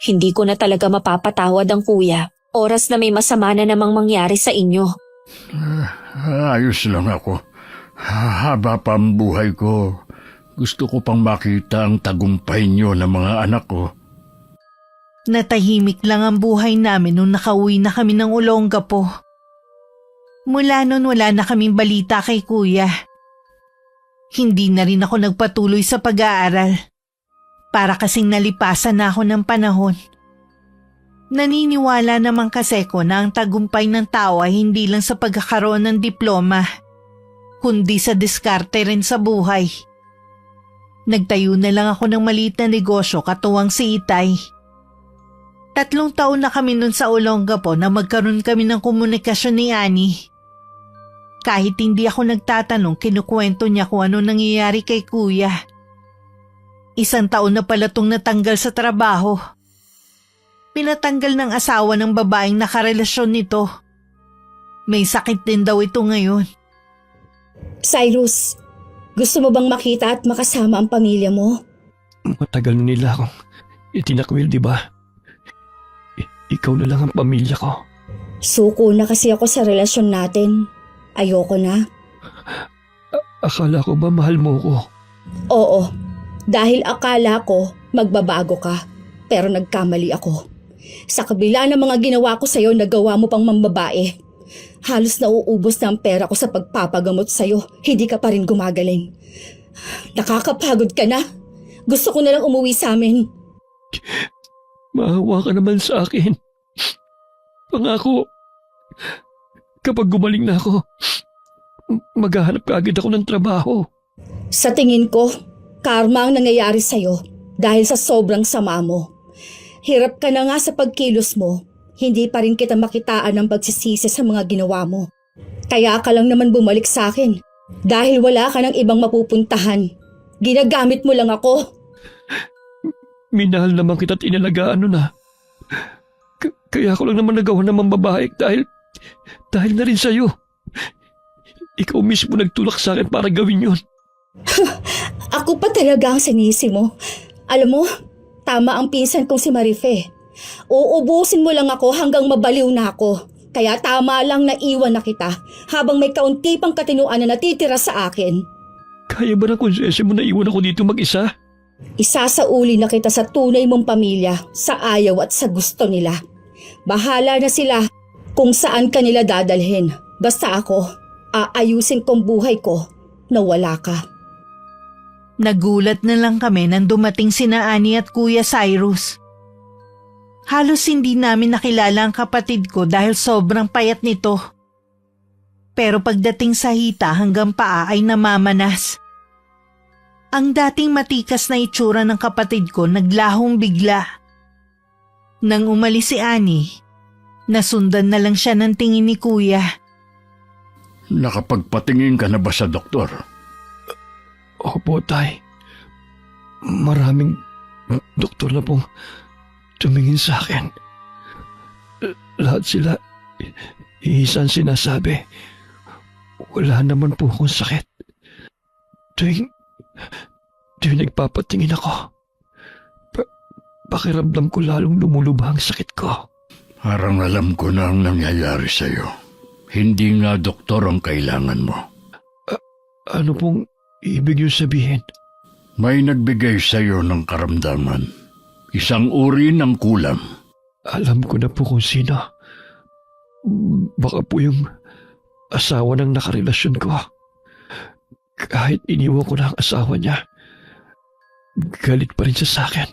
Hindi ko na talaga mapapatawad ang Kuya. Oras na may masama na namang mangyari sa inyo. Ayos lang ako. Haba pa ang buhay ko. Gusto ko pang makita ang tagumpay niyo ng mga anak ko. Natahimik lang ang buhay namin nung nakauwi na kami ng Olongapo. Mula nun wala na kaming balita kay Kuya. Hindi na rin ako nagpatuloy sa pag-aaral. Para kasing nalipasan na ako ng panahon. Naniniwala naman kasi ko na ang tagumpay ng tao ay hindi lang sa pagkakaroon ng diploma, kundi sa diskarte rin sa buhay. Nagtayo na lang ako ng maliit na negosyo katuwang si Itay. 3 taon na kami nun sa Olongapo na magkaroon kami ng komunikasyon ni Annie. Kahit hindi ako nagtatanong, kinukwento niya kung ano nangyayari kay Kuya. 1 taon na pala tong natanggal sa trabaho. Pinatanggal ng asawa ng babaeng nakarelasyon nito. May sakit din daw ito ngayon. Cyrus, gusto mo bang makita at makasama ang pamilya mo? Matagal na nila akong itinakwil, di ba? Ikaw na lang ang pamilya ko. Suko na kasi ako sa relasyon natin. Ayoko na. Akala ko ba mahal mo ko? Oo, dahil akala ko magbabago ka, pero nagkamali ako. Sa kabila ng mga ginawa ko sa'yo, nagawa mo pang mambabae. Halos nauubos na ang pera ko sa pagpapagamot sa'yo, hindi ka pa rin gumagaling. Nakakapagod ka na. Gusto ko na lang umuwi sa amin. Maawa ka naman sa akin. Pangako, kapag gumaling na ako, maghahanap kaagad ako ng trabaho. Sa tingin ko, karma ang nangyayari sa'yo dahil sa sobrang sama mo. Hirap ka na nga sa pagkilos mo, hindi pa rin kita makitaan ng pagsisisi sa mga ginawa mo. Kaya ka lang naman bumalik sa akin dahil wala ka ng ibang mapupuntahan. Ginagamit mo lang ako. Minahal naman kita at inalagaan nun na. Kaya ako lang naman nagawa ng mambabae dahil na rin sa'yo. Ikaw mismo nagtulak sa akin para gawin yun. Ako pa talaga ang sinisi mo. Alam mo, tama ang pinsan kong si Marife. Uubusin mo lang ako hanggang mabaliw na ako. Kaya tama lang na iwan na kita habang may kaunti pang katinuan na natitira sa akin. Kaya ba ng konsensya mo na iwan ako dito mag-isa? Isasauli na kita sa tunay mong pamilya, sa ayaw at sa gusto nila. Bahala na sila kung saan ka nila dadalhin. Basta ako, aayusin kong buhay ko na wala ka. Nagulat na lang kami nang dumating sina Annie at Kuya Cyrus. Halos hindi namin nakilala ang kapatid ko dahil sobrang payat nito. Pero pagdating sa hita hanggang paa ay namamanas. Ang dating matikas na itsura ng kapatid ko naglahong bigla. Nang umalis si Annie, nasundan na lang siya ng tingin ni Kuya. Nakapagpatingin ka na ba sa doktor? Opo, Tay. Maraming doktor na pong tumingin sa akin. Lahat sila isang sinasabi. Wala naman po akong sakit. Tuwing nagpapatingin ako, pakiramdam ko lalong lumulubha ang sakit ko. Parang alam ko na ang nangyayari sa'yo. Hindi nga doktor ang kailangan mo. Ano pong ibig niyo sabihin? May nagbigay sa'yo ng karamdaman. Isang uri ng kulam. Alam ko na po kung sino. Baka po yung asawa ng nakarelasyon ko. Kahit iniwan ko na ang asawa niya, galit pa rin siya sa akin.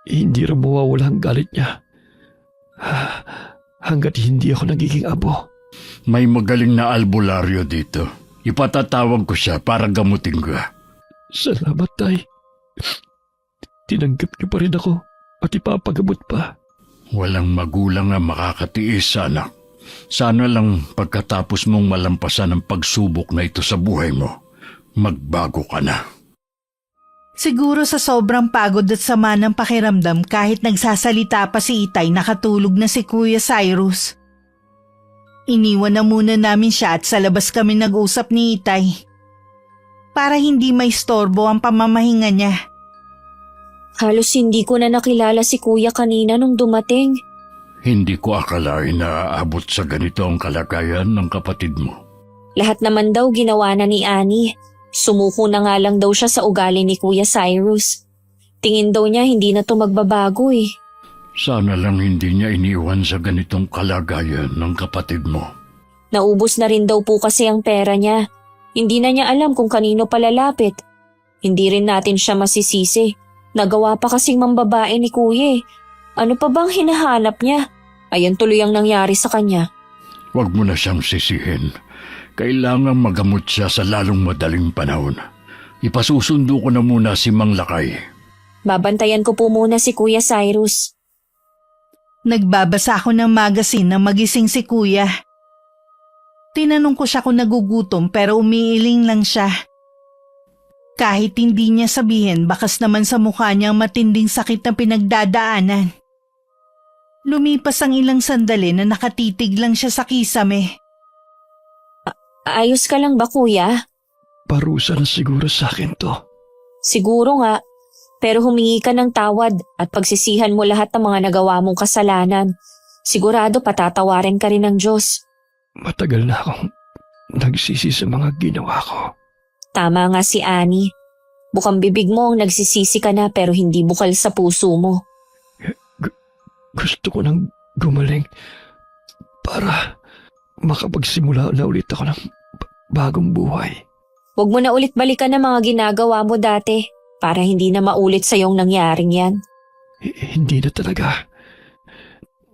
Hindi rin mawawala ang galit niya. Hanggat hindi ako nagiging abo. May magaling na albularyo dito. Ipatatawag ko siya para gamutin ka. Salamat, Tay. Tinanggap niyo pa rin ako at ipapagamot pa. Walang magulang ang makakatiis sa anak. Sana lang pagkatapos mong malampasan ang pagsubok na ito sa buhay mo, magbago ka na. Siguro sa sobrang pagod at sama ng pakiramdam kahit nagsasalita pa si Itay nakatulog na si Kuya Cyrus. Iniwan na muna namin siya at sa labas kami nag-usap ni Itay. Para hindi may storbo ang pamamahinga niya. Halos hindi ko na nakilala si Kuya kanina nung dumating. Hindi ko akalain na aabot sa ganito ang kalagayan ng kapatid mo. Lahat naman daw ginawa na ni Annie. Sumuko na nga lang daw siya sa ugali ni Kuya Cyrus. Tingin daw niya hindi na to magbabago eh. Sana lang hindi niya iniwan sa ganitong kalagayan ng kapatid mo. Naubos na rin daw po kasi ang pera niya. Hindi na niya alam kung kanino palalapit. Hindi rin natin siya masisisi. Nagawa pa kasing mambabae ni Kuya eh. Ano pa bang hinahanap niya? Ayan tuloy ang nangyari sa kanya. Huwag mo na siyang sisihin. Kailangan magamot siya sa lalong madaling panahon. Ipasusundo ko na muna si Mang Lakay. Babantayan ko po muna si Kuya Cyrus. Nagbabasa ako ng magazine na magising si Kuya. Tinanong ko siya kung nagugutom pero umiiling lang siya. Kahit hindi niya sabihin, bakas naman sa mukha niya ang matinding sakit na pinagdadaanan. Lumipas ang ilang sandali na nakatitig lang siya sa kisame. Ayos ka lang ba, Kuya? Parusa na siguro sa akin to. Siguro nga, pero humingi ka ng tawad at pagsisihan mo lahat ng mga nagawa mong kasalanan. Sigurado patatawarin ka rin ng Diyos. Matagal na akong nagsisi sa mga ginawa ko. Tama nga si Annie. Bukang bibig mo ang nagsisisi ka na pero hindi bukal sa puso mo. Gusto ko nang gumaling para makapagsimula na ulit ako ng bagong buhay. Huwag mo na ulit balikan ang mga ginagawa mo dati para hindi na maulit sa iyong nangyaring yan. Hindi na talaga.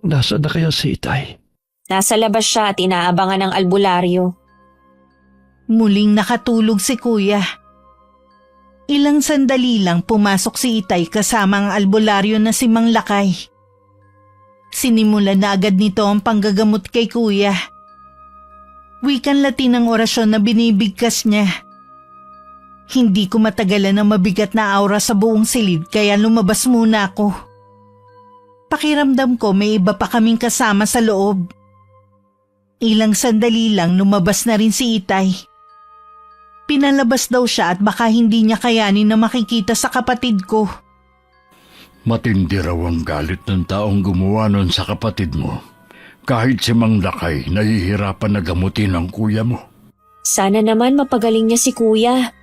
Nasaan na kaya si Itay? Nasa labas siya at inaabangan ng albularyo. Muling nakatulog si Kuya. Ilang sandali lang pumasok si Itay kasama ang albularyo na si Mang Lakay. Sinimulan na agad nito ang panggagamot kay Kuya. Wikan Latin ang orasyon na binibigkas niya. Hindi ko matagalan ang mabigat na aura sa buong silid kaya lumabas muna ako. Pakiramdam ko may iba pa kaming kasama sa loob. Ilang sandali lang lumabas na rin si Itay. Pinalabas daw siya at baka hindi niya kayanin na makikita sa kapatid ko. Matindi raw ang galit ng taong gumawa nun sa kapatid mo. Kahit si Mang Lakay, nahihirapan na gamutin ang kuya mo. Sana naman mapagaling niya si kuya.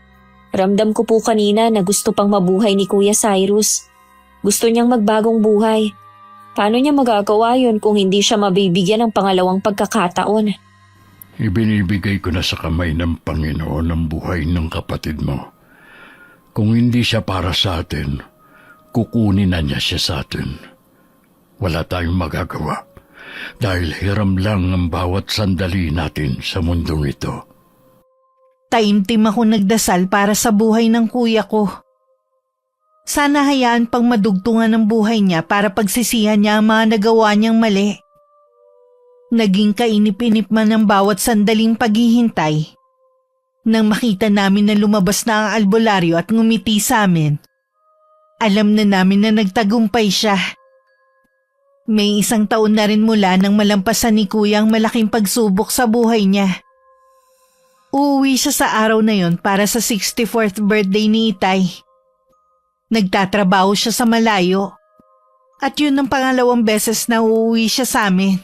Ramdam ko po kanina na gusto pang mabuhay ni Kuya Cyrus. Gusto niyang magbagong buhay. Paano niya magagawa yun kung hindi siya mabibigyan ng pangalawang pagkakataon? Ibinibigay ko na sa kamay ng Panginoon ang buhay ng kapatid mo. Kung hindi siya para sa atin, kukunin na niya siya sa atin. Wala tayong magagawa dahil hiram lang ang bawat sandali natin sa mundong ito. Taimtim ako nagdasal para sa buhay ng kuya ko. Sana hayaan pang madugtungan ng buhay niya para pagsisihan niya ang mga nagawa niyang mali. Naging kainip-inip man ang bawat sandaling paghihintay. Nang makita namin na lumabas na ang albularyo at ngumiti sa amin, alam na namin na nagtagumpay siya. May 1 taon na rin mula nang malampasan ni Kuya ang malaking pagsubok sa buhay niya. Uuwi siya sa araw na yon para sa 64th birthday ni Itay. Nagtatrabaho siya sa malayo at yun ang pangalawang beses na uuwi siya sa amin.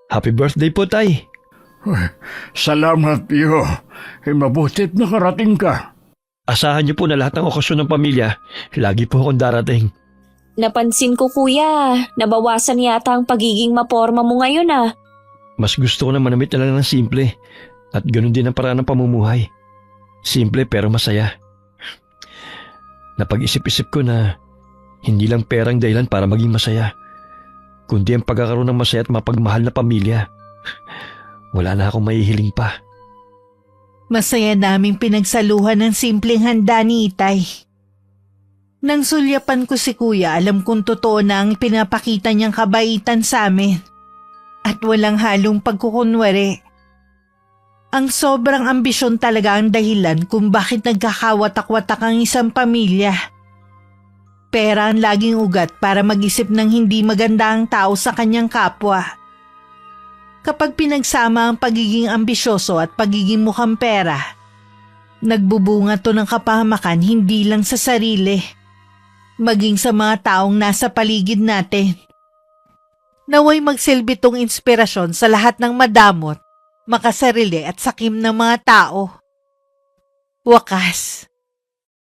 Happy birthday po, Tay. Ay, salamat, iyo. Mabuti't nakarating ka. Asahan niyo po na lahat ng okasyon ng pamilya, lagi po akong darating. Napansin ko kuya, nabawasan yata ang pagiging maporma mo ngayon ah. Mas gusto ko na manamit na lang ng simple at ganoon din ang paraan ng pamumuhay. Simple pero masaya. Napag-isip-isip ko na hindi lang perang dahilan para maging masaya, kundi ang pagkakaroon ng masaya at mapagmahal na pamilya. Wala na akong mahihiling pa. Masaya naming pinagsaluhan ng simpleng handa ni Itay. Nang sulyapan ko si Kuya, alam kong totoo na ang pinapakita niyang kabaitan sa amin. At walang halong pagkukunwari. Ang sobrang ambisyon talaga ang dahilan kung bakit nagkakawatak-watak ang isang pamilya. Pera ang laging ugat para mag-isip ng hindi maganda ang tao sa kanyang kapwa. Kapag pinagsama ang pagiging ambisyoso at pagiging mukhang pera, nagbubunga to ng kapahamakan hindi lang sa sarili, maging sa mga taong nasa paligid natin. Naway magsilbi tong inspirasyon sa lahat ng madamot, makasarili at sakim ng mga tao. Wakas,